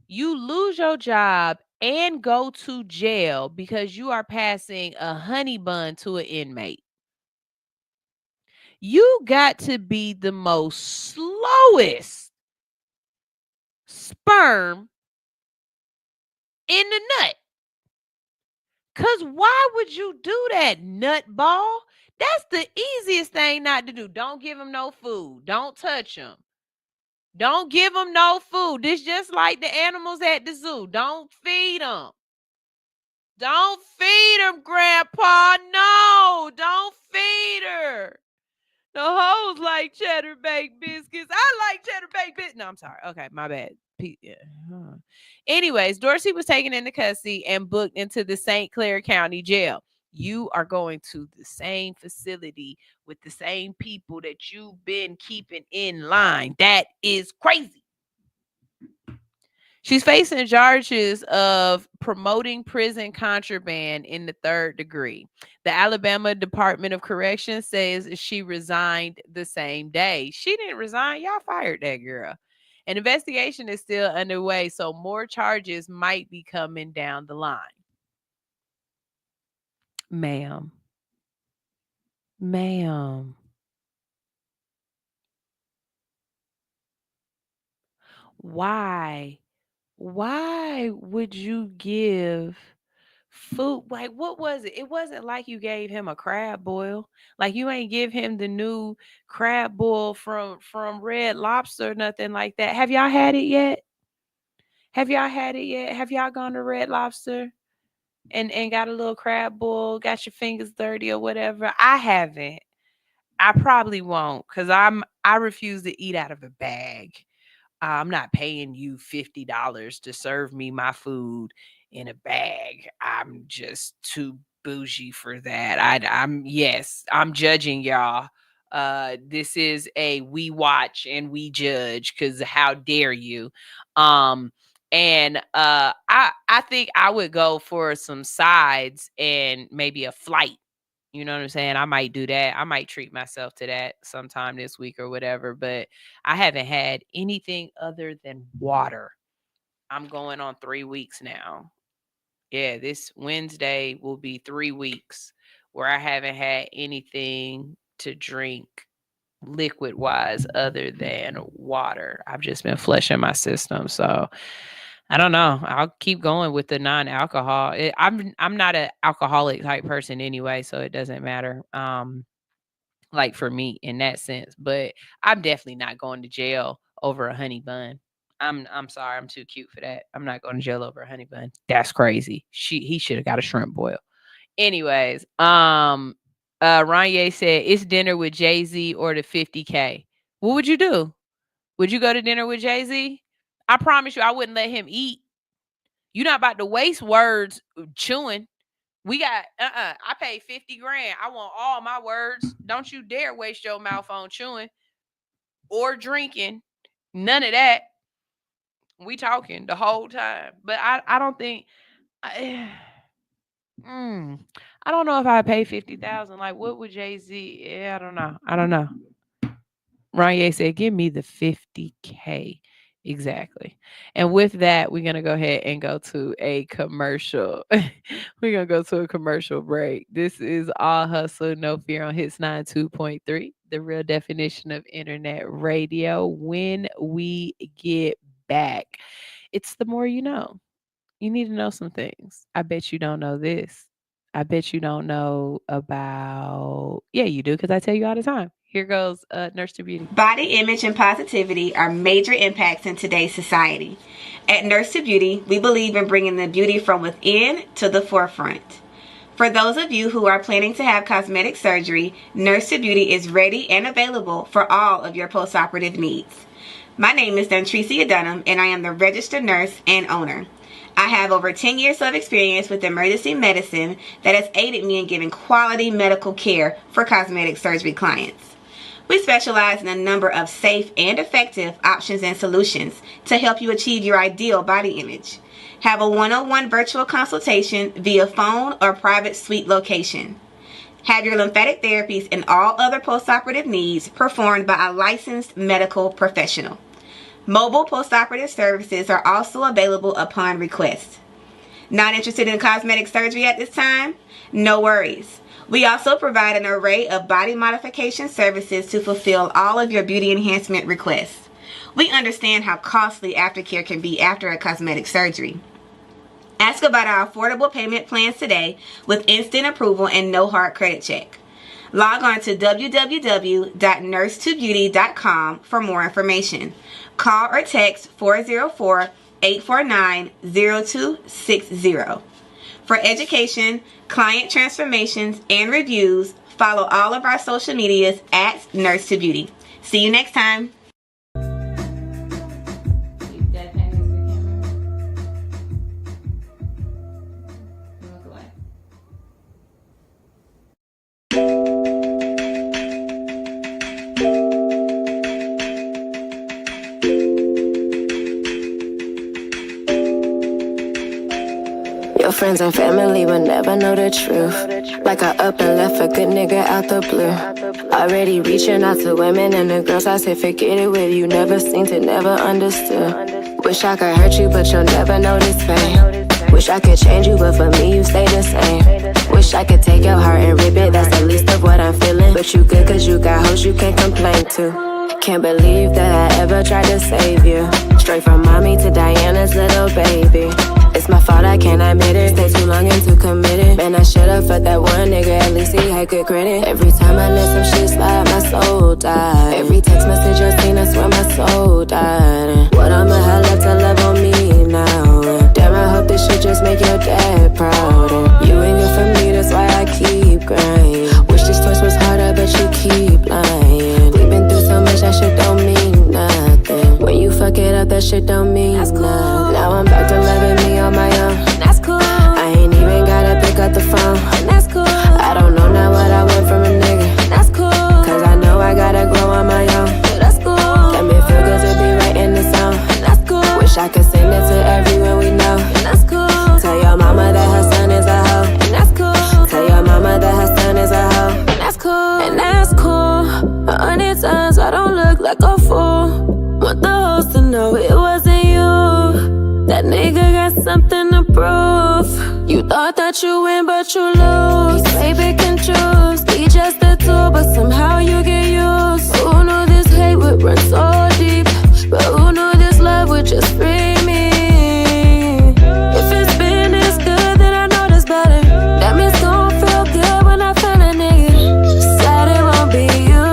You lose your job and go to jail because you are passing a honey bun to an inmate. You got to be the most slowest sperm in the nut. Because why would you do that, nutball? That's the easiest thing not to do. Don't give him no food. Don't touch him. Don't give them no food. This just like the animals at the zoo. Don't feed them. Don't feed them, Grandpa. No, don't feed her. The hoes like cheddar baked biscuits. I like cheddar baked biscuits. No, I'm sorry. Okay, my bad. Anyways, Dorsey was taken into custody and booked into the St. Clair County Jail. You are going to the same facility with the same people that you've been keeping in line. That is crazy. She's facing charges of promoting prison contraband in the 3rd degree. The Alabama Department of Corrections says she resigned the same day. She didn't resign. Y'all fired that girl. An investigation is still underway, so more charges might be coming down the line. Ma'am. Why would you give food? Like, what was it? It wasn't like you gave him a crab boil. Like, you ain't give him the new crab boil from Red Lobster, nothing like that. Have y'all had it yet? Have y'all gone to Red Lobster and got a little crab boil, got your fingers dirty or whatever? I haven't. I probably won't, because I refuse to eat out of a bag. I'm not paying you $50 to serve me my food in a bag. I'm just too bougie for that. I'm judging y'all. This is a we watch and we judge, because how dare you? And I think I would go for some sides and maybe a flight. You know what I'm saying? I might do that. I might treat myself to that sometime this week or whatever, but I haven't had anything other than water. I'm going on 3 weeks now. Yeah, this Wednesday will be 3 weeks where I haven't had anything to drink liquid wise other than water. I've just been flushing my system. So I don't know. I'll keep going with the non-alcohol. I'm not an alcoholic type person anyway, so it doesn't matter. Like for me in that sense, but I'm definitely not going to jail over a honey bun. I'm sorry, I'm too cute for that. I'm not going to jail over a honey bun. That's crazy. He should have got a shrimp boil. Anyways, Ranye said it's dinner with Jay-Z or the 50K. What would you do? Would you go to dinner with Jay-Z? I promise you, I wouldn't let him eat. You're not about to waste words chewing. We got, I paid 50 grand. I want all my words. Don't you dare waste your mouth on chewing or drinking. None of that. We talking the whole time. But I don't think, I don't know if I pay 50,000. Like, what would Jay-Z? Yeah, I don't know. Ranye said, give me the 50K. Exactly. And with that, we're going to go ahead and go to a commercial. We're going to go to a commercial break. This is All Hustle, No Fear on Hits 92.3, the real definition of internet radio. When we get back, it's the more you know. You need to know some things. I bet you don't know this. I bet you don't know about, yeah, you do, because I tell you all the time. Here goes Nurse to Beauty. Body image and positivity are major impacts in today's society. At Nurse to Beauty, we believe in bringing the beauty from within to the forefront. For those of you who are planning to have cosmetic surgery, Nurse to Beauty is ready and available for all of your postoperative needs. My name is Duntricia Dunham, and I am the registered nurse and owner. I have over 10 years of experience with emergency medicine that has aided me in giving quality medical care for cosmetic surgery clients. We specialize in a number of safe and effective options and solutions to help you achieve your ideal body image. Have a one-on-one virtual consultation via phone or private suite location. Have your lymphatic therapies and all other postoperative needs performed by a licensed medical professional. Mobile postoperative services are also available upon request. Not interested in cosmetic surgery at this time? No worries. We also provide an array of body modification services to fulfill all of your beauty enhancement requests. We understand how costly aftercare can be after a cosmetic surgery. Ask about our affordable payment plans today with instant approval and no hard credit check. Log on to www.nurse2beauty.com for more information. Call or text 404-849-0260. For education, client transformations, and reviews, follow all of our social medias at Nurse2Beauty. See you next time. Your friends and family will never know the truth. Like I up and left a good nigga out the blue. Already reaching out to women and the girls I said forget it with. You never seen to never understood. Wish I could hurt you but you'll never know this pain. Wish I could change you but for me you stay the same. Wish I could take your heart and rip it, that's the least of what I'm feeling. But you good cause you got hoes you can't complain to. Can't believe that I ever tried to save you. Straight from mommy to Diana's little baby. It's my fault, I can't admit it. Stay too long and too committed. Man, I should've fucked that one nigga, at least he had good credit. Every time I let some shit slide, my soul died. Every text message I seen, I swear my soul died. What I'ma have left to love on me now? Damn, I hope this shit just make your dad proud. You ain't good for me, that's why I keep grinding. Wish this choice was harder, but you keep lying. We've been through so much, that shit don't mean nothing. When you fuck it up, that shit don't mean nothing. Now I'm back to loving me on my own. That's cool. I ain't even gotta pick up the phone. That's cool. I don't know now what I want from a nigga. That's cool. Cause I know I gotta grow on my own. That's cool. Let me feel good to be right in the zone. That's cool. Wish I could send it to everyone we know. That's cool. Tell your mama that her son is a hoe. That's cool. Tell your mama that her son is a hoe. That's cool. And that's cool. 100 times I don't look like a fool. Want the hoes to know it wasn't you. That nigga got something to prove. You thought that you win, but you lose. Baby can choose. Be just a tool, but somehow you get used. Who knew this hate would run so deep? But who knew this love would just free me? If it's been this good, then I know this better. That means gon' feel good when I find a nigga. Sad it won't be you.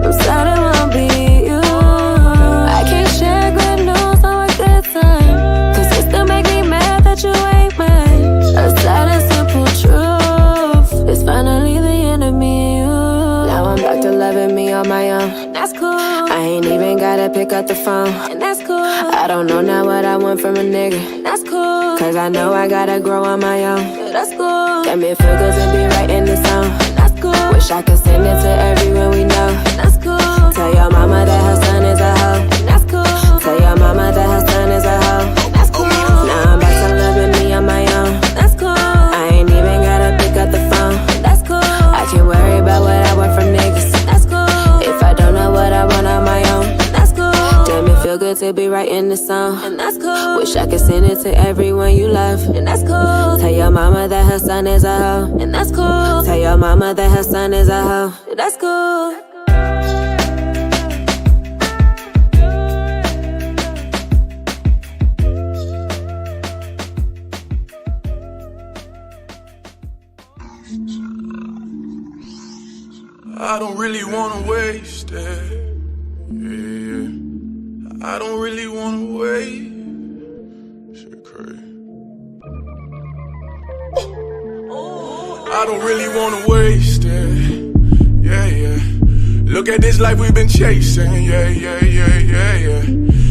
I'm sad it won't be you. I can't share good news on a good time, cause it still make me mad that you ain't mine. A sad and simple truth. It's finally the end of me and you. Now I'm back to loving me on my own. That's cool. I ain't even gotta pick up the phone. And that's cool. I don't know now what I want from a nigga. That's cool. Cause I know I gotta grow on my own. That's cool. Let me feel good to be right in the zone. That's cool. Wish I could send it to everyone we know. That's cool. Tell your mama that her son is a hoe. That's cool. Tell your mama that her son is a hoe. That's cool. Now I'm back to loving me on my own. That's cool. I ain't even gotta pick up the phone. That's cool. I can't worry about what I want from niggas. That's cool. If I don't know what I want on my own. That's cool. Damn, it feel good to be right in the zone. And that's cool. Wish I could send it to everyone you love. And that's cool. Tell your mama that her son is a hoe. And that's cool. Tell your mama that her son is a hoe. That's cool. I don't really wanna waste it. Yeah. I don't really wanna wait. Shit crazy. I don't really wanna waste it. Yeah. Look at this life we've been chasing, yeah, yeah, yeah, yeah, yeah.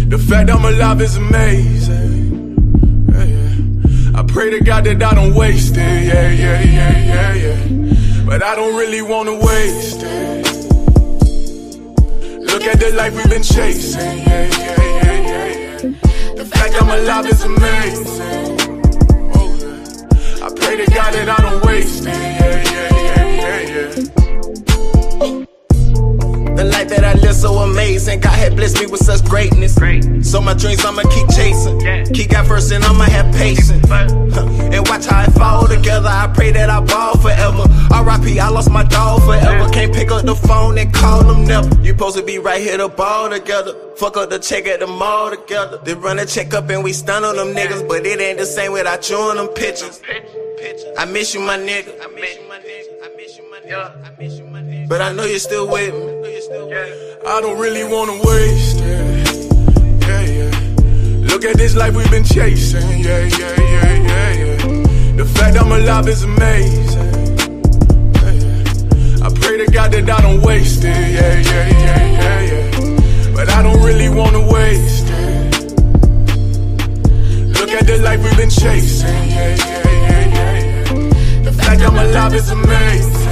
The fact I'm alive is amazing, yeah, yeah. I pray to God that I don't waste it, yeah, yeah, yeah, yeah, yeah. But I don't really wanna waste it. Look at the life we've been chasing, yeah, yeah, yeah, yeah, yeah. The fact I'm alive is amazing, oh yeah. I pray to God that I don't waste it, yeah, yeah, yeah, yeah, yeah. The life that I live so amazing. God had blessed me with such greatness. So my dreams I'ma keep chasing. Keep God first and I'ma have patience. And watch how it fall together. I pray that I ball forever. R.I.P. I lost my dog forever. Can't pick up the phone and call them never. You supposed to be right here to ball together. Fuck up the check at the mall together. Then run a check up and we stun on them niggas. But it ain't the same without you on them pictures. I miss you, my nigga. I miss you, my nigga. I miss you, my nigga. I miss you, my nigga. But I know you're still with me. I don't really wanna waste it, yeah, yeah. Look at this life we've been chasing, yeah, yeah, yeah, yeah, yeah. The fact I'm alive is amazing, yeah, yeah. I pray to God that I don't waste it, yeah, yeah, yeah, yeah, yeah. But I don't really wanna waste it. Look at the life we've been chasing, yeah, yeah, yeah, yeah, yeah. The fact I'm alive is amazing.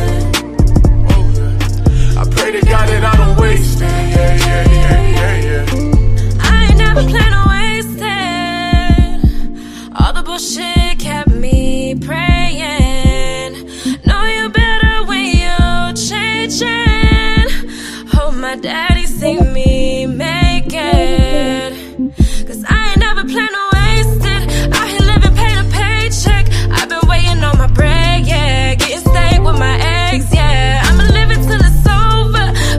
I pray to God that I don't waste it, yeah, yeah, yeah, yeah, yeah. I ain't never plan on wasting. All the bullshit kept me praying. Know you better when you changing. Hope my daddy see me make it. Cause I ain't never plan on wasting. Out here living pay to paycheck. I've been waiting on my bread, yeah. Getting steak with my eggs, yeah. I'ma live it till it's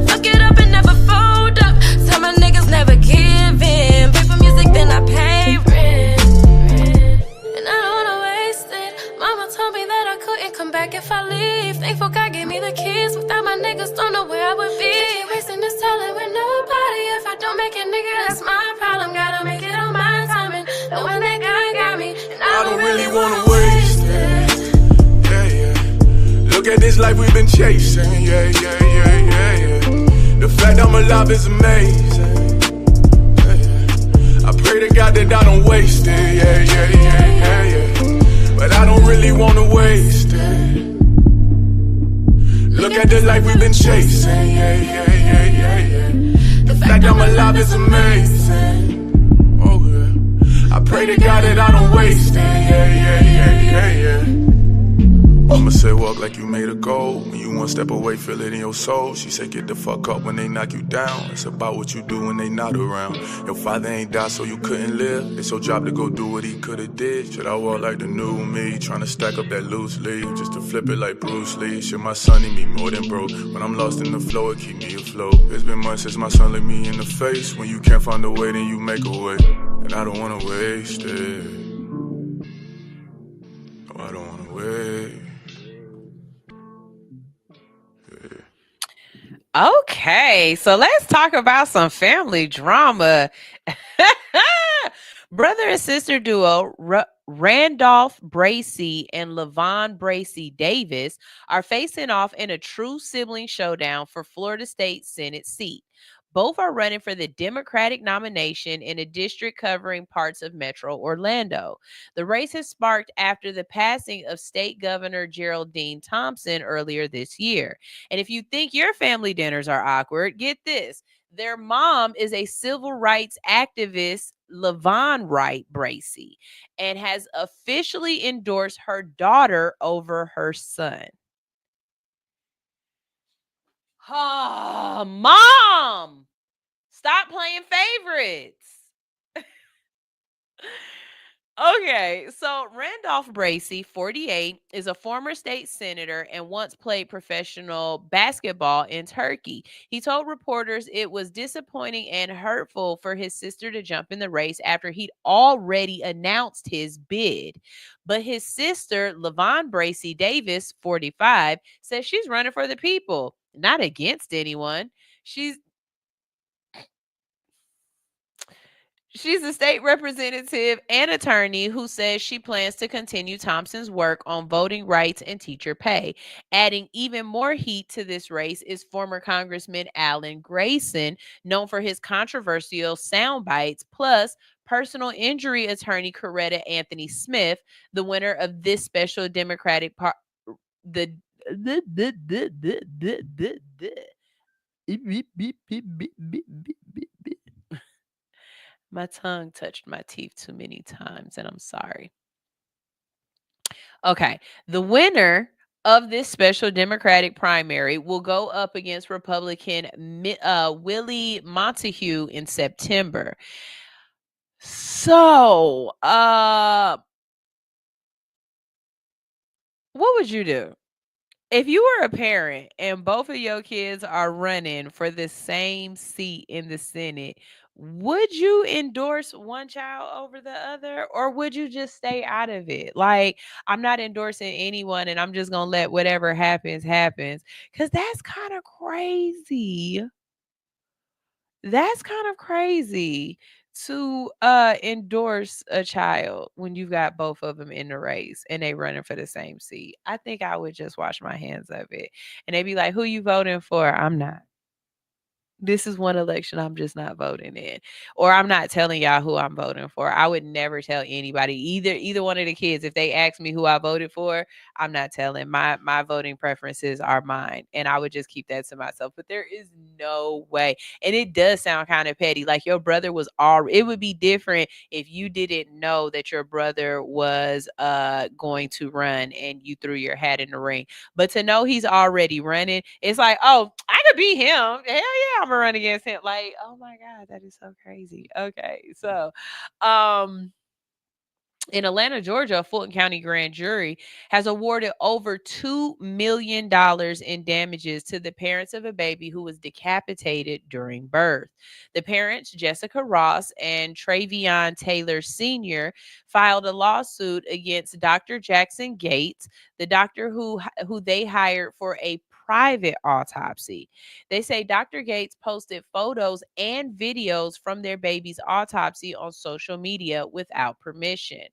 fuck it up and never fold up. Tell my niggas never give in. Pay for music, then I pay rent. And I don't wanna waste it. Mama told me that I couldn't come back if I leave. Thankful God gave me the keys. Without my niggas, don't know where I would be. Wasting this talent with nobody. If I don't make it, nigga, that's my problem. Gotta make it on my timing. Knowing that God got me. And I don't really wanna waste it. Yeah, yeah. Look at this life we've been chasing, yeah, yeah, yeah, yeah, yeah. The fact I'm alive is amazing, yeah, yeah. I pray to God that I don't waste it, yeah, yeah, yeah, yeah, yeah. But I don't really wanna waste it. Look at the life we've been chasing, yeah, yeah, yeah, yeah, yeah. The fact I'm alive is amazing, oh yeah. I pray to God that I don't waste it, yeah, yeah, yeah, yeah, yeah. I'ma say walk like you made a goal. When you one step away, feel it in your soul. She said get the fuck up when they knock you down. It's about what you do when they not around. Your father ain't died so you couldn't live. It's your job to go do what he could've did. Should I walk like the new me? Tryna stack up that loose leaf just to flip it like Bruce Lee. Should my son need me more than broke? When I'm lost in the flow, it keep me afloat. It's been months since my son looked me in the face. When you can't find a way, then you make a way. And I don't wanna waste it. No, I don't wanna waste. Okay, so let's talk about some family drama. Brother and sister duo Randolph Bracey and LaVon Bracey Davis are facing off in a true sibling showdown for Florida State Senate seat. Both are running for the Democratic nomination in a district covering parts of Metro Orlando. The race has sparked after the passing of State Governor Geraldine Thompson earlier this year. And if you think your family dinners are awkward, get this. Their mom is a civil rights activist, LaVon Wright Bracey, and has officially endorsed her daughter over her son. Oh, Mom, stop playing favorites. Okay, so Randolph Bracey, 48, is a former state senator and once played professional basketball in Turkey. He told reporters it was disappointing and hurtful for his sister to jump in the race after he'd already announced his bid. But his sister, LaVon Bracey Davis, 45, says she's running for the people, not against anyone. She's She's a state representative and attorney who says she plans to continue Thompson's work on voting rights and teacher pay. Adding even more heat to this race is former Congressman Alan Grayson, known for his controversial sound bites, plus personal injury attorney Coretta Anthony Smith, the winner of this special Democratic the my tongue touched my teeth too many times, and I'm sorry. Okay. The winner of this special Democratic primary will go up against Republican Willie Montague in September. So, what would you do? If you were a parent and both of your kids are running for the same seat in the Senate, would you endorse one child over the other, or would you just stay out of it? Like, I'm not endorsing anyone and I'm just going to let whatever happens happens, cuz that's kind of crazy. That's kind of crazy to endorse a child when you've got both of them in the race and they running for the same seat. I think I would just wash my hands of it. And they'd be like, "Who you voting for?" I'm not. This is one election I'm just not voting in. Or I'm not telling y'all who I'm voting for. I would never tell anybody, either one of the kids. If they ask me who I voted for, I'm not telling. My voting preferences are mine. And I would just keep that to myself. But there is no way. And it does sound kind of petty. Like your brother was it would be different if you didn't know that your brother was going to run and you threw your hat in the ring. But to know he's already running, it's like, oh, I could beat him. Hell yeah, I'm gonna run against him. Like, oh my God, that is so crazy. Okay, so in Atlanta, Georgia, a Fulton County grand jury has awarded over $2 million in damages to the parents of a baby who was decapitated during birth. The parents, Jessica Ross and Travion Taylor Sr., filed a lawsuit against Dr. Jackson Gates, the doctor who they hired for a private autopsy. They say Dr. Gates posted photos and videos from their baby's autopsy on social media without permission.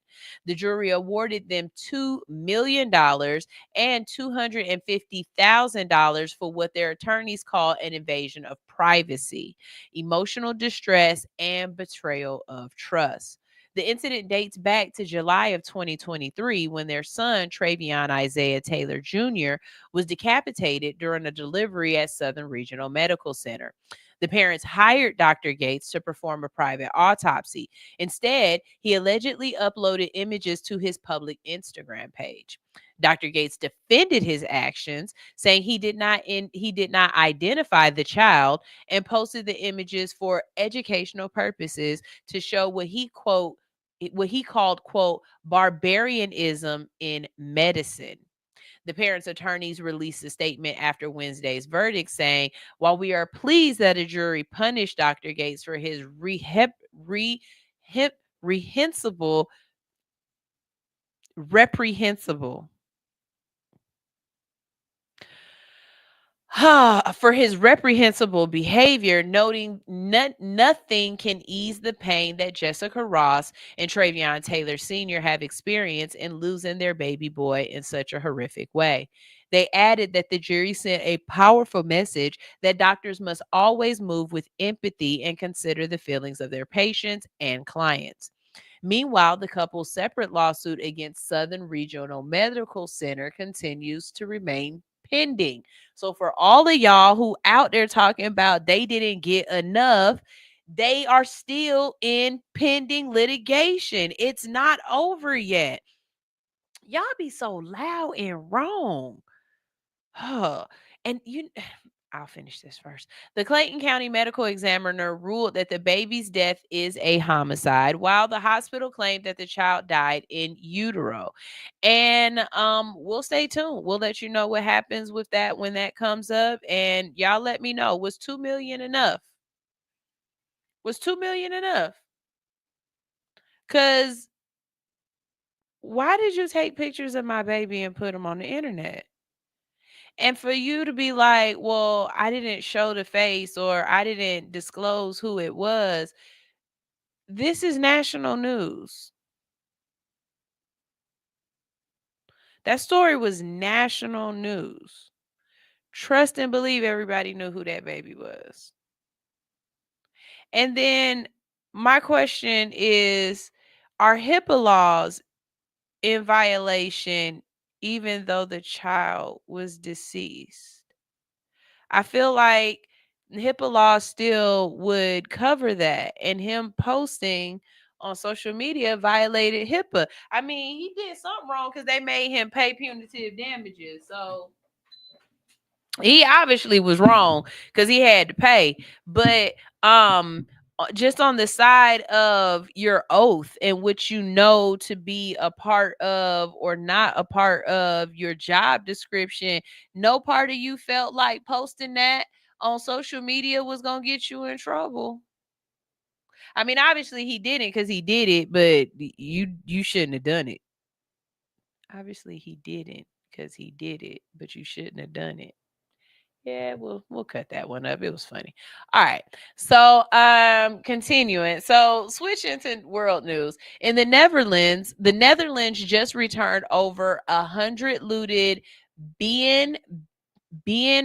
The jury awarded them $2 million and $250,000 for what their attorneys call an invasion of privacy, emotional distress, and betrayal of trust. The incident dates back to July of 2023 when their son, Travion Isaiah Taylor Jr., was decapitated during a delivery at Southern Regional Medical Center. The parents hired Dr. Gates to perform a private autopsy. Instead, he allegedly uploaded images to his public Instagram page. Dr. Gates defended his actions, saying he did not identify the child and posted the images for educational purposes to show what he called quote barbarianism in medicine. The parents' attorneys released a statement after Wednesday's verdict saying, while we are pleased that a jury punished Dr. Gates for his reprehensible for his reprehensible behavior, noting nothing can ease the pain that Jessica Ross and Travion Taylor Sr. have experienced in losing their baby boy in such a horrific way. They added that the jury sent a powerful message that doctors must always move with empathy and consider the feelings of their patients and clients. Meanwhile, the couple's separate lawsuit against Southern Regional Medical Center continues to remain pending. So for all of y'all who out there talking about they didn't get enough, they are still in pending litigation. It's not over yet. Y'all be so loud and wrong. And I'll finish this first. The Clayton County medical examiner ruled that the baby's death is a homicide, while the hospital claimed that the child died in utero. And we'll stay tuned. We'll let you know what happens with that when that comes up. And y'all let me know. Was $2 million enough? Was $2 million enough? Because why did you take pictures of my baby and put them on the internet? And for you to be like, well, I didn't show the face or I didn't disclose who it was, This is national news. That story was national news. Trust and believe everybody knew who that baby was. And then my question is, are HIPAA laws in violation even though the child was deceased? I feel like HIPAA laws still would cover that, and him posting on social media violated HIPAA. I mean, he did something wrong because they made him pay punitive damages. So he obviously was wrong because he had to pay. But just on the side of your oath and what you know to be a part of or not a part of your job description, no part of you felt like posting that on social media was gonna get you in trouble. I mean, obviously he didn't because he did it, but you shouldn't have done it. Obviously he didn't because he did it, but you shouldn't have done it. Yeah, we'll cut that one up. It was funny. All right. So continuing. So switching to world news. In the Netherlands just returned over 100 looted being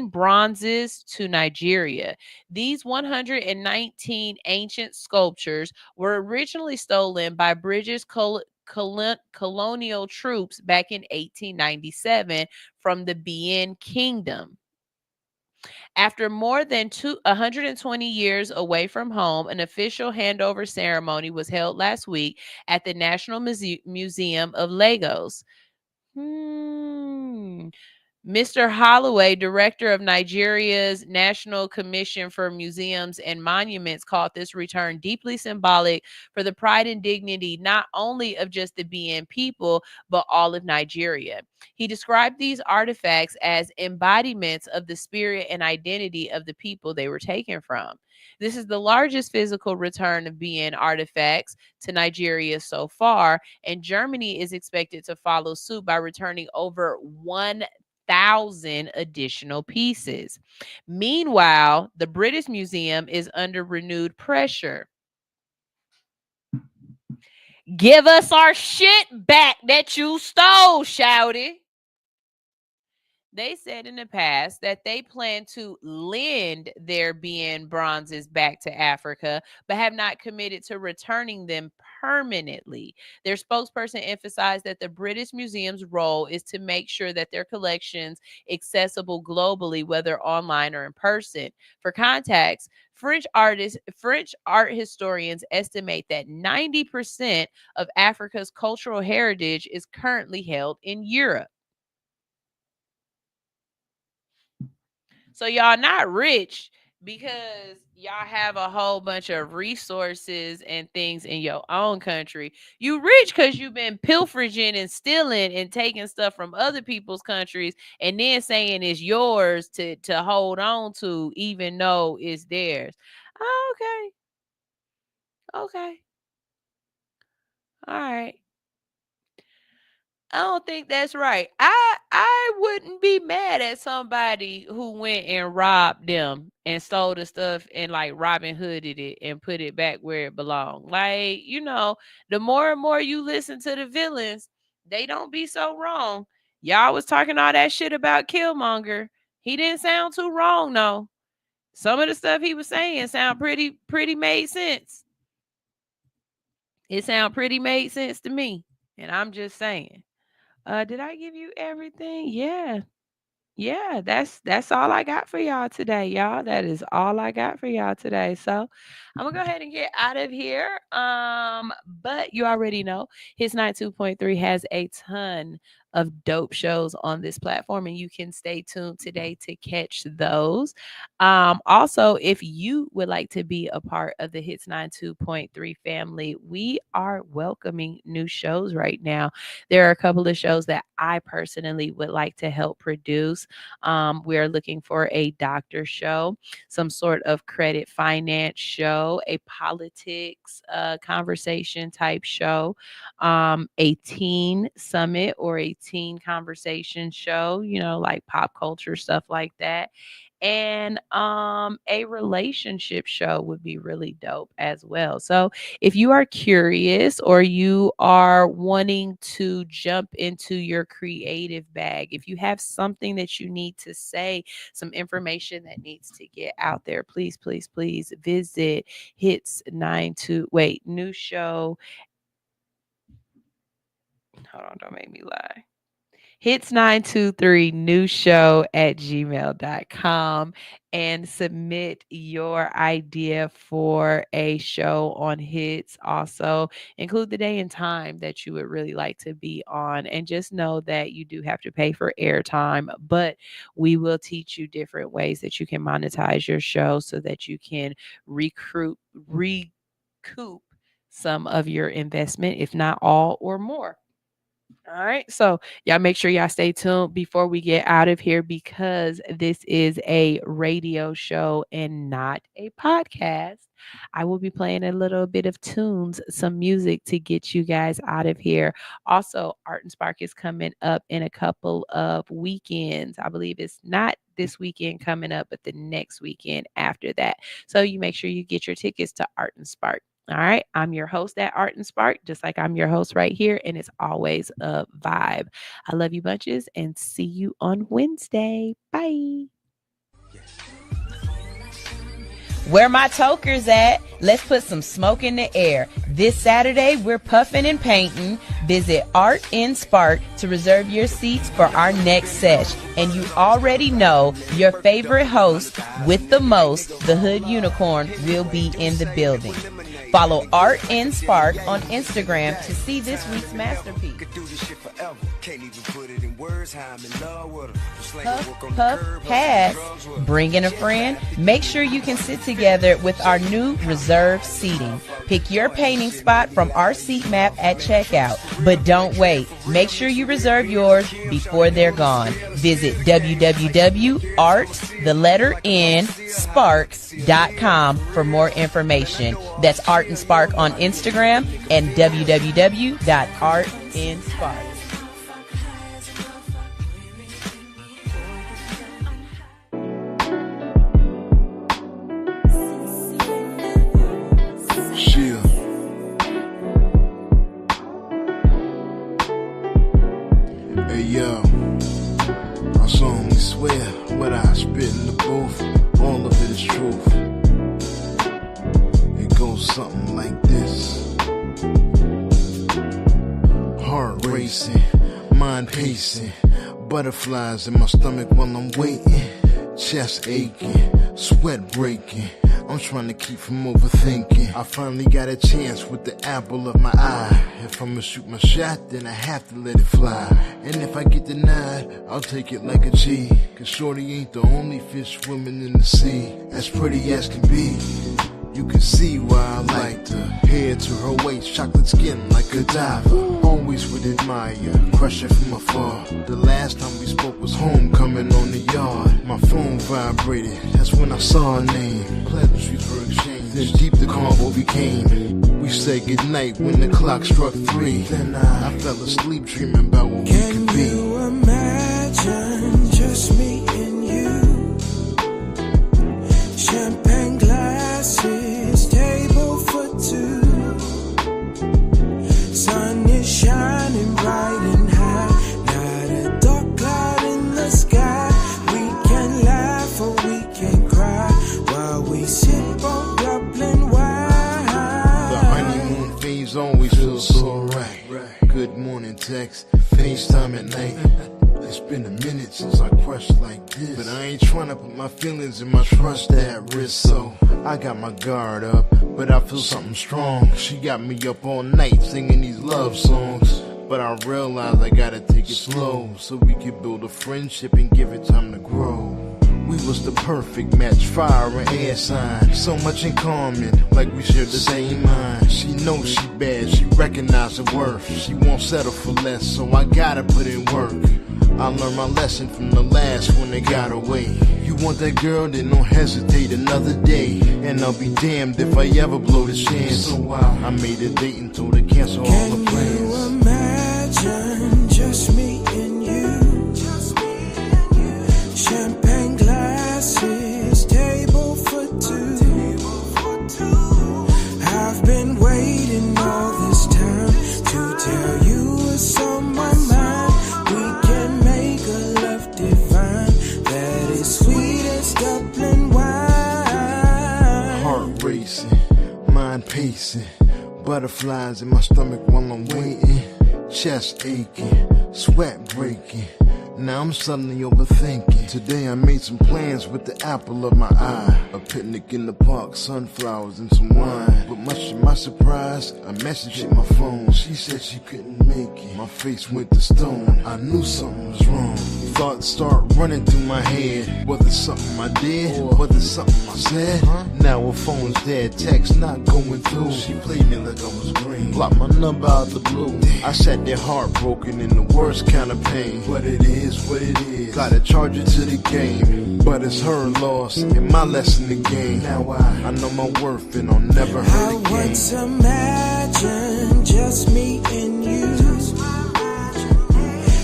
bronzes to Nigeria. These 119 ancient sculptures were originally stolen by British colonial troops back in 1897 from the Benin Kingdom. After more than 120 years away from home, an official handover ceremony was held last week at the National Museum of Lagos. Mr. Holloway, director of Nigeria's National Commission for Museums and Monuments, called this return deeply symbolic for the pride and dignity not only of just the Benin people, but all of Nigeria. He described these artifacts as embodiments of the spirit and identity of the people they were taken from. This is the largest physical return of Benin artifacts to Nigeria so far, and Germany is expected to follow suit by returning over 1,000 additional pieces. Meanwhile, the British Museum is under renewed pressure. Give us our shit back that you stole, shouty. They said in the past that they plan to lend their Benin bronzes back to Africa, but have not committed to returning them permanently. Their spokesperson emphasized that the British Museum's role is to make sure that their collections accessible globally, whether online or in person. For context, French art historians estimate that 90% of Africa's cultural heritage is currently held in Europe. So y'all not rich because y'all have a whole bunch of resources and things in your own country. You rich because you've been pilfering and stealing and taking stuff from other people's countries and then saying it's yours to hold on to even though it's theirs. Oh, okay. All right. I don't think that's right. I wouldn't be mad at somebody who went and robbed them and stole the stuff and like Robin Hooded it and put it back where it belonged. Like, the more and more you listen to the villains, they don't be so wrong. Y'all was talking all that shit about Killmonger. He didn't sound too wrong, though. Some of the stuff he was saying sound pretty made sense. It sound pretty made sense to me. And I'm just saying. Did I give you everything? Yeah. Yeah, that's all I got for y'all today, y'all. That is all I got for y'all today. So I'm gonna go ahead and get out of here. But you already know Hits 92.3 has a ton of dope shows on this platform, and you can stay tuned today to catch those. Also, if you would like to be a part of the Hits 92.3 family, we are welcoming new shows right now. There are a couple of shows that I personally would like to help produce. We are looking for a doctor show, some sort of credit finance show, a politics conversation type show, a teen summit or a teen conversation show, like pop culture, stuff like that. And a relationship show would be really dope as well. So if you are curious or you are wanting to jump into your creative bag, if you have something that you need to say, some information that needs to get out there, please visit new show. Hold on, don't make me lie. Hits923 new show at gmail.com and submit your idea for a show on Hits. Also include the day and time that you would really like to be on, and just know that you do have to pay for airtime, but we will teach you different ways that you can monetize your show so that you can recoup some of your investment, if not all or more. All right. So y'all make sure y'all stay tuned before we get out of here, because this is a radio show and not a podcast. I will be playing a little bit of tunes, some music to get you guys out of here. Also, Art and Spark is coming up in a couple of weekends. I believe it's not this weekend coming up, but the next weekend after that. So you make sure you get your tickets to Art and Spark. All right. I'm your host at Art and Spark, just like I'm your host right here. And it's always a vibe. I love you bunches and see you on Wednesday. Bye. Where my tokers at? Let's put some smoke in the air. This Saturday, we're puffing and painting. Visit Art in Spark to reserve your seats for our next sesh. And you already know your favorite host with the most, the Hood Unicorn, will be in the building. Follow Art in Spark on Instagram to see this week's masterpiece. Puff, pass, bring in a friend. Make sure you can sit together with our new reserved seating. Pick your painting spot from our seat map at checkout. But don't wait. Make sure you reserve yours before they're gone. Visit www.artspark.com for more information. That's Art and Spark on Instagram and www.artinspark. Hey yo, I solemnly swear what I spit in the booth, all of it is truth. It goes something like this: heart racing, mind pacing, butterflies in my stomach while I'm waiting, chest aching, sweat breaking. I'm trying to keep from overthinking. I finally got a chance with the apple of my eye. If I'ma shoot my shot, then I have to let it fly. And if I get denied, I'll take it like a G. Cause shorty ain't the only fish swimming in the sea. As pretty as can be, you can see why I like her. Head to her waist, chocolate skin like a diver. Always would admire, crush her from afar. The last time we spoke was homecoming on the yard. My phone vibrated, that's when I saw her name. Pleasantries were exchanged, then deep the convo became. We said goodnight when the clock struck 3. Then I fell asleep dreaming about what we could be. Can you imagine just me and you? Champagne glasses, table for two. Sun is shining bright and high, not a dark cloud in the sky. We can laugh or we can cry while we sip on Dublin wine. The honeymoon phase always feels so right. Good morning text, FaceTime at night. It's been a minute since I crushed like this, but I ain't trying to put my feelings and my trust at risk, so I got my guard up, but I feel something strong. She got me up all night singing these love songs, but I realize I gotta take it slow so we can build a friendship and give it time to grow. We was the perfect match, fire and air sign. So much in common, like we shared the same mind. She knows she bad, she recognize her worth. She won't settle for less, so I gotta put in work. I learned my lesson from the last one that got away. You want that girl, then don't hesitate another day. And I'll be damned if I ever blow the chance. So I made a date and told her cancel all the plans. Can you imagine just me and racing, mind pacing, butterflies in my stomach while I'm waiting, chest aching, sweat breaking. Now I'm suddenly overthinking. Today I made some plans with the apple of my eye. A picnic in the park, sunflowers and some wine. But much to my surprise, a message hit my phone. She said she couldn't make it. My face went to stone. I knew something was wrong. Thoughts start running through my head. Was it something I did? Or was it something I said? Now her phone's dead, text not going through. She played me like I was green. Blocked my number out the blue. I sat there heartbroken in the worst kind of pain. But it is what it is. Gotta charge it to the game. But it's her loss and my lesson to gain. Now I know my worth and I'll never hurt again. I once imagined just me and you.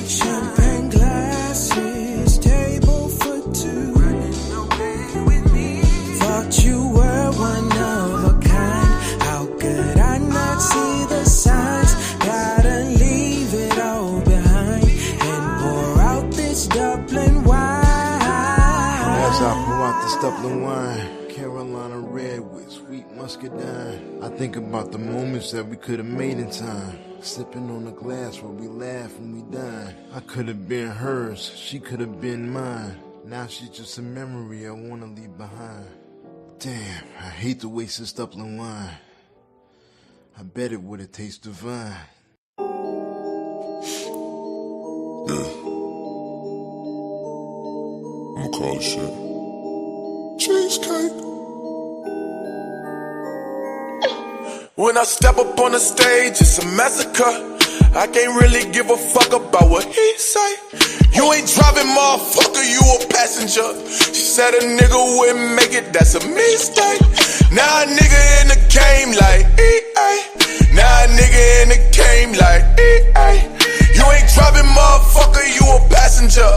Champagne glasses, table for two. Thought you were one of a kind. How could I not see the signs? Gotta leave it all behind and pour out this Dublin wine. As I pour out this Dublin wine, Carolina red with sweet muscadine. I think about the moments that we could have made in time. Sipping on a glass where we laugh and we dine. I could have been hers, she could have been mine. Now she's just a memory I wanna leave behind. Damn, I hate to waste this Dublin wine. I bet it would've tasted divine. I'ma call this shit cheesecake. When I step up on the stage, it's a massacre. I can't really give a fuck about what he say. You ain't driving, motherfucker, you a passenger. She said a nigga wouldn't make it, that's a mistake. Now a nigga in the game like EA. Now a nigga in the game like EA. You ain't driving, motherfucker, you a passenger.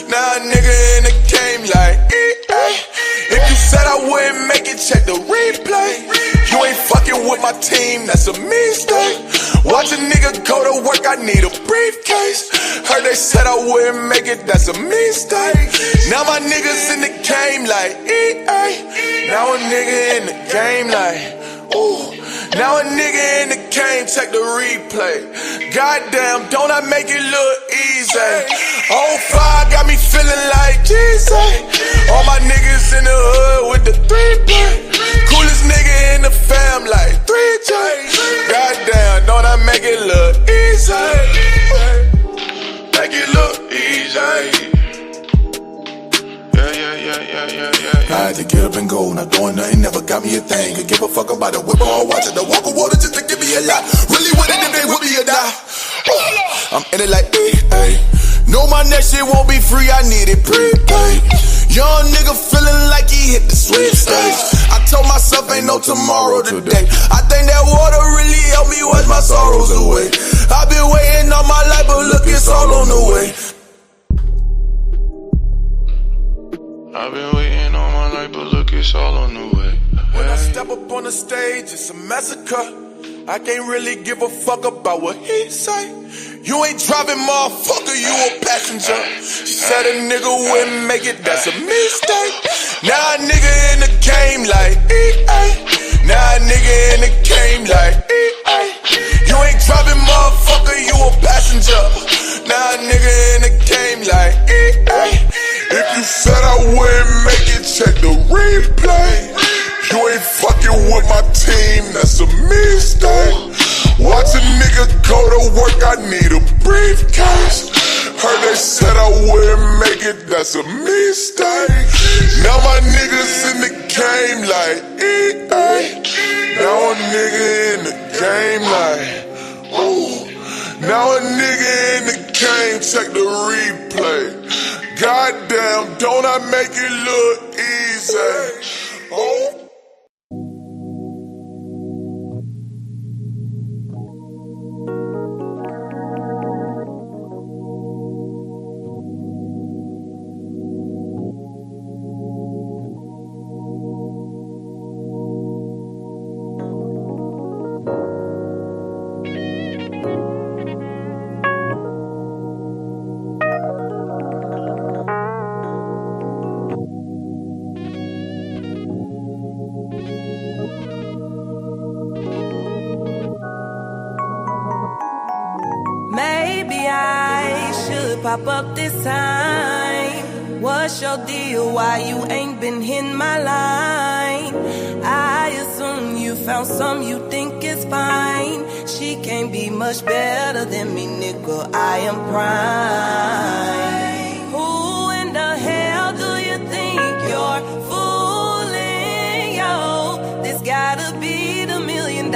Now a nigga in the game like EA. If you said I wouldn't make it, check the replay. You ain't fucking with my team, that's a mistake. Watch a nigga go to work, I need a briefcase. Heard they said I wouldn't make it, that's a mistake. Now my niggas in the game like EA. Now a nigga in the game like, ooh. Now a nigga in the game, check the replay. Goddamn, don't I make it look easy? On fire got me feeling like Jesus. All my niggas in the hood with the 3-play. Coolest nigga in the fam like 3J. Goddamn, don't I make it look easy? Make it look easy. I had to get up and go, not doing nothing, never got me a thing. Could give a fuck about a whip or watch it, the walk of water just to give me a lot. Really with it if they would be a die. I'm in it like, hey. Know my next shit won't be free, I need it prepaid. Young nigga feeling like he hit the sweepstakes. I told myself ain't no tomorrow today. I think that water really helped me wash my sorrows away. I've been waiting all my life, but look, it's all on the way. I've been waiting all my life, but look, it's all on the way. When I step up on the stage, it's a massacre. I can't really give a fuck about what he say. You ain't driving, motherfucker, you a passenger. She said a nigga wouldn't make it, that's a mistake. Now a nigga in the game like EA. Now a nigga in the game like EA. You ain't driving, motherfucker, you a passenger. Now a nigga in the game like EA. If you said I wouldn't make it, check the replay. You ain't fucking with my team, that's a mistake. Watch a nigga go to work, I need a briefcase. Heard they said I wouldn't make it, that's a mistake. Now my niggas in the game like EA. Now a nigga in the game like, ooh. Now a nigga in the game, check the replay. Goddamn, don't I make it look easy? Oh. pop up this time. What's your deal? Why you ain't been hitting my line? I assume you found some you think is fine. She can't be much better than me, nigga. I am prime. Who in the hell do you think you're fooling, yo? This gotta be the $1 million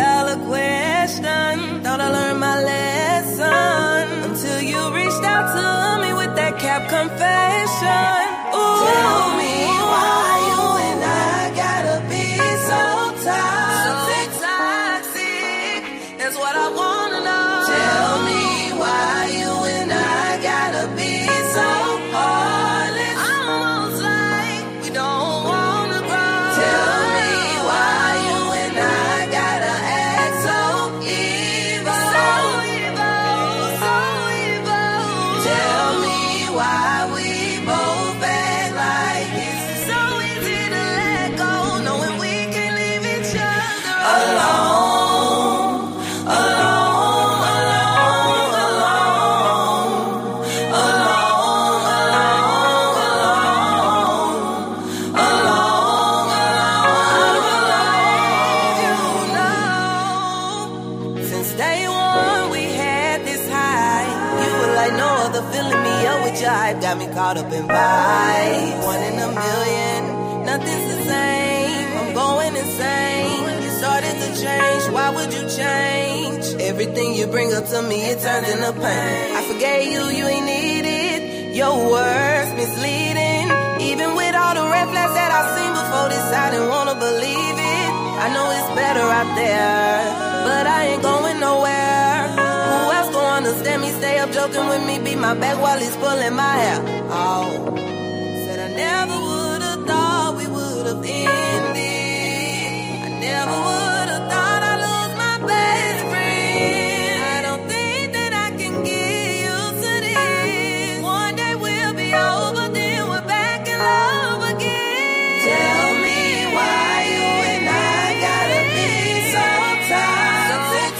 question. Thought I learned my lesson until you reached out to me with that cap confession. Ooh. Tell me why you and I gotta be so toxic. That's what I wanna know. Tell me why you and I gotta be so heartless. Almost like we don't wanna grow. Tell me why you and I gotta act so evil. So evil, so evil. Tell me why we both act like it's so easy to let go, knowing we can leave each other alone, alone, alone, alone, alone. Since day one we had this high. You were like no other, filling me up with jive. Got me caught up in vibes. 1 in a million, nothing's the same. I'm going insane. You started to change, why would you change? Everything you bring up to me, it turns into pain. I forgave you, you ain't need it. Your words misleading. Even with all the red flags that I've seen before this, I didn't wanna believe it. I know it's better out there, but I ain't going nowhere. Who else gon' understand me? Stay up joking with me, beat my back while he's pulling my hair. Oh, said I never would've thought we would've ended. I never would've thought I'd lose my best friend. I don't think that I can get used to this. One day we'll be over, then we're back in love again. Tell me why you and I gotta be so toxic.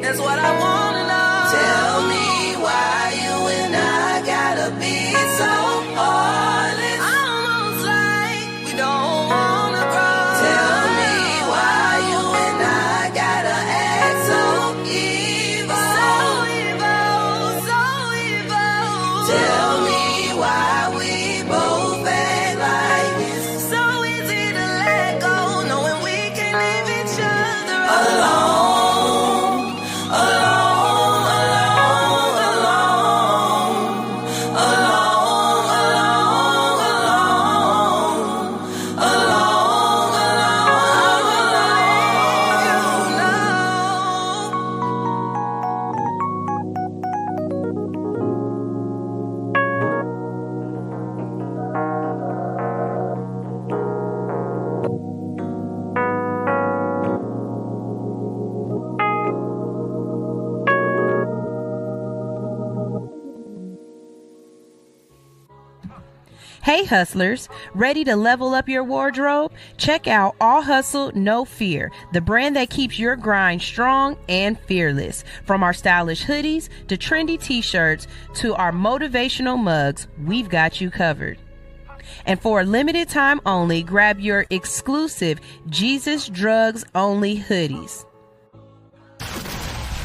That's what I wanna know. Tell me why you and I gotta be so heartless. Almost like we don't wanna grow. Tell me why you and I gotta act so evil. So evil, so evil. Tell me why we both act like it's so easy to let go, knowing we can leave each other alone. Hey hustlers, ready to level up your wardrobe? Check out All Hustle, No Fear, the brand that keeps your grind strong and fearless. From our stylish hoodies to trendy t-shirts to our motivational mugs, we've got you covered. And for a limited time only, grab your exclusive Jesus Drugs Only hoodies.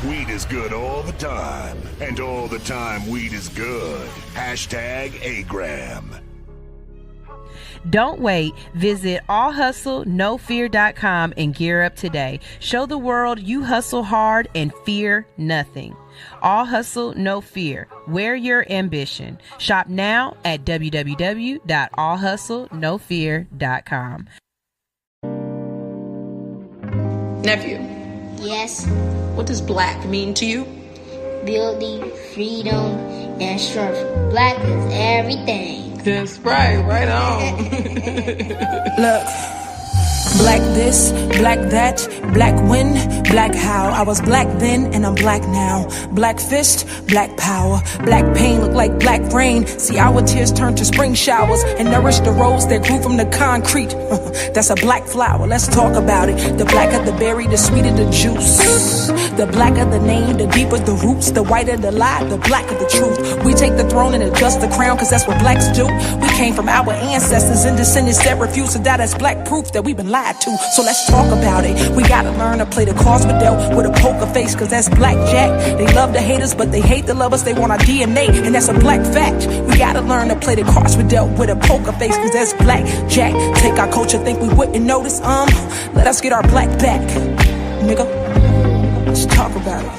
Weed is good all the time, and all the time weed is good. Hashtag A-Gram. Don't wait. Visit allhustlenofear.com and gear up today. Show the world you hustle hard and fear nothing. All Hustle, No Fear. Wear your ambition. Shop now at www.allhustlenofear.com. Nephew. Yes. What does black mean to you? Beauty, freedom, and strength. Black is everything. That's right, right on. Look, black this, black that, black when, black how. I was black then and I'm black now. Black fist, black power, black pain look like black rain. See our tears turn to spring showers and nourish the rose that grew from the concrete. That's a black flower, let's talk about it. The blacker the berry, the sweeter the juice. The blacker the name, the deeper the roots. The whiter the lie, the blacker the truth. We take the throne and adjust the crown, cause that's what blacks do. We came from our ancestors and descendants that refuse to die. That's black proof that we've been lied to. So let's talk about it. We gotta learn to play the cards we dealt with a poker face, cause that's blackjack. They love the haters, but they hate the lovers. They want our DNA, and that's a black fact. We gotta learn to play the cards we dealt with a poker face, cause that's blackjack. Take our culture, think we wouldn't notice. Let us get our black back, nigga. Let's talk about it.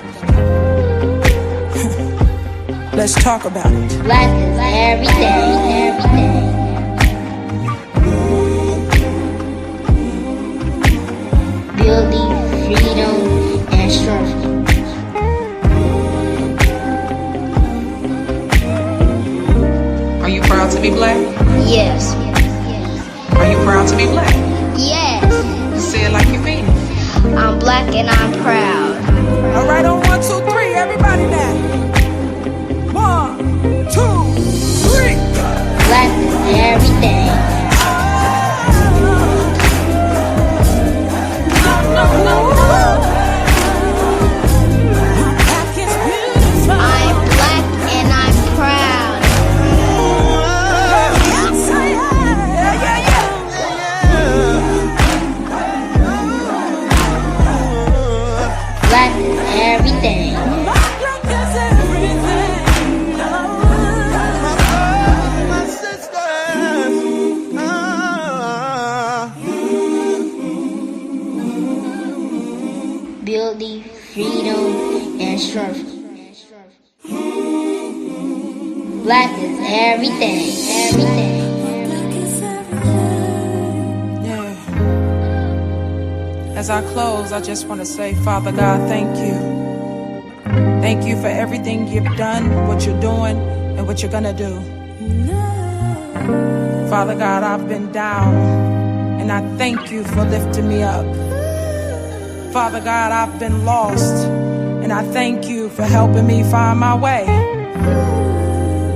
Let's talk about it. Black is everything. Building freedom and strength. Are you proud to be black? Yes. Are you proud to be black? Yes. Say it like you mean it. I'm black and I'm proud. All right, on 1, 2, 3, everybody now. 1, 2, 3. Black is everything. I'm black and I'm proud. Black is everything. Building freedom and strength. Black is everything. Everything. Yeah. As I close, I just want to say, Father God, thank you. Thank you for everything you've done, what you're doing, and what you're gonna do. Father God, I've been down, and I thank you for lifting me up. Father God, I've been lost, and I thank you for helping me find my way.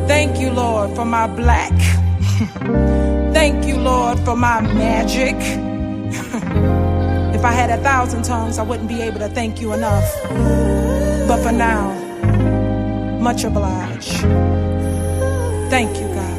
Thank you, Lord, for my black. Thank you, Lord, for my magic. If I had 1,000 tongues, I wouldn't be able to thank you enough. But for now, much obliged. Thank you, God.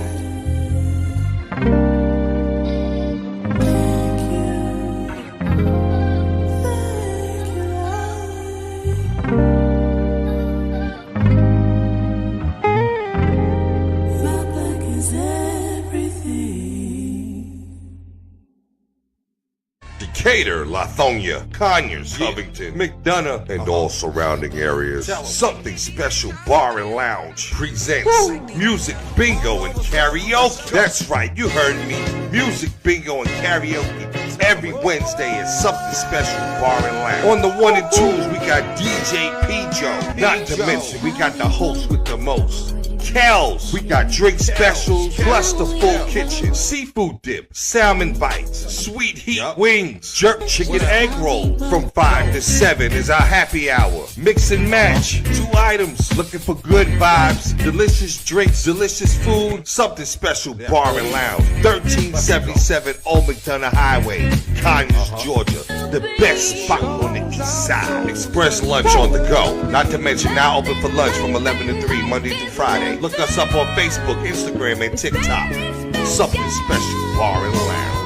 Decatur, Lithonia, Conyers, Covington, McDonough, and all surrounding areas. Something Special Bar and Lounge presents Music Bingo and Karaoke. That's right, you heard me. Music Bingo and Karaoke every Wednesday at Something Special Bar and Lounge. On the 1 and 2s, we got DJ P. Joe. Not to mention, we got the host with the most, Kells. We got drink specials, plus the full kitchen, seafood dip, salmon bites, sweet heat wings, jerk chicken egg roll. From 5 to 7 is our happy hour. Mix and match, 2 items. Looking for good vibes, delicious drinks, delicious food. Something Special Bar and Lounge, 1377 Old McDonough Highway, Conyers, Georgia. The best spot on the east side. Express lunch on the go. Not to mention now open for lunch from 11 to 3 Monday through Friday. Look us up on Facebook, Instagram, and TikTok. Something Special Bar and Lounge.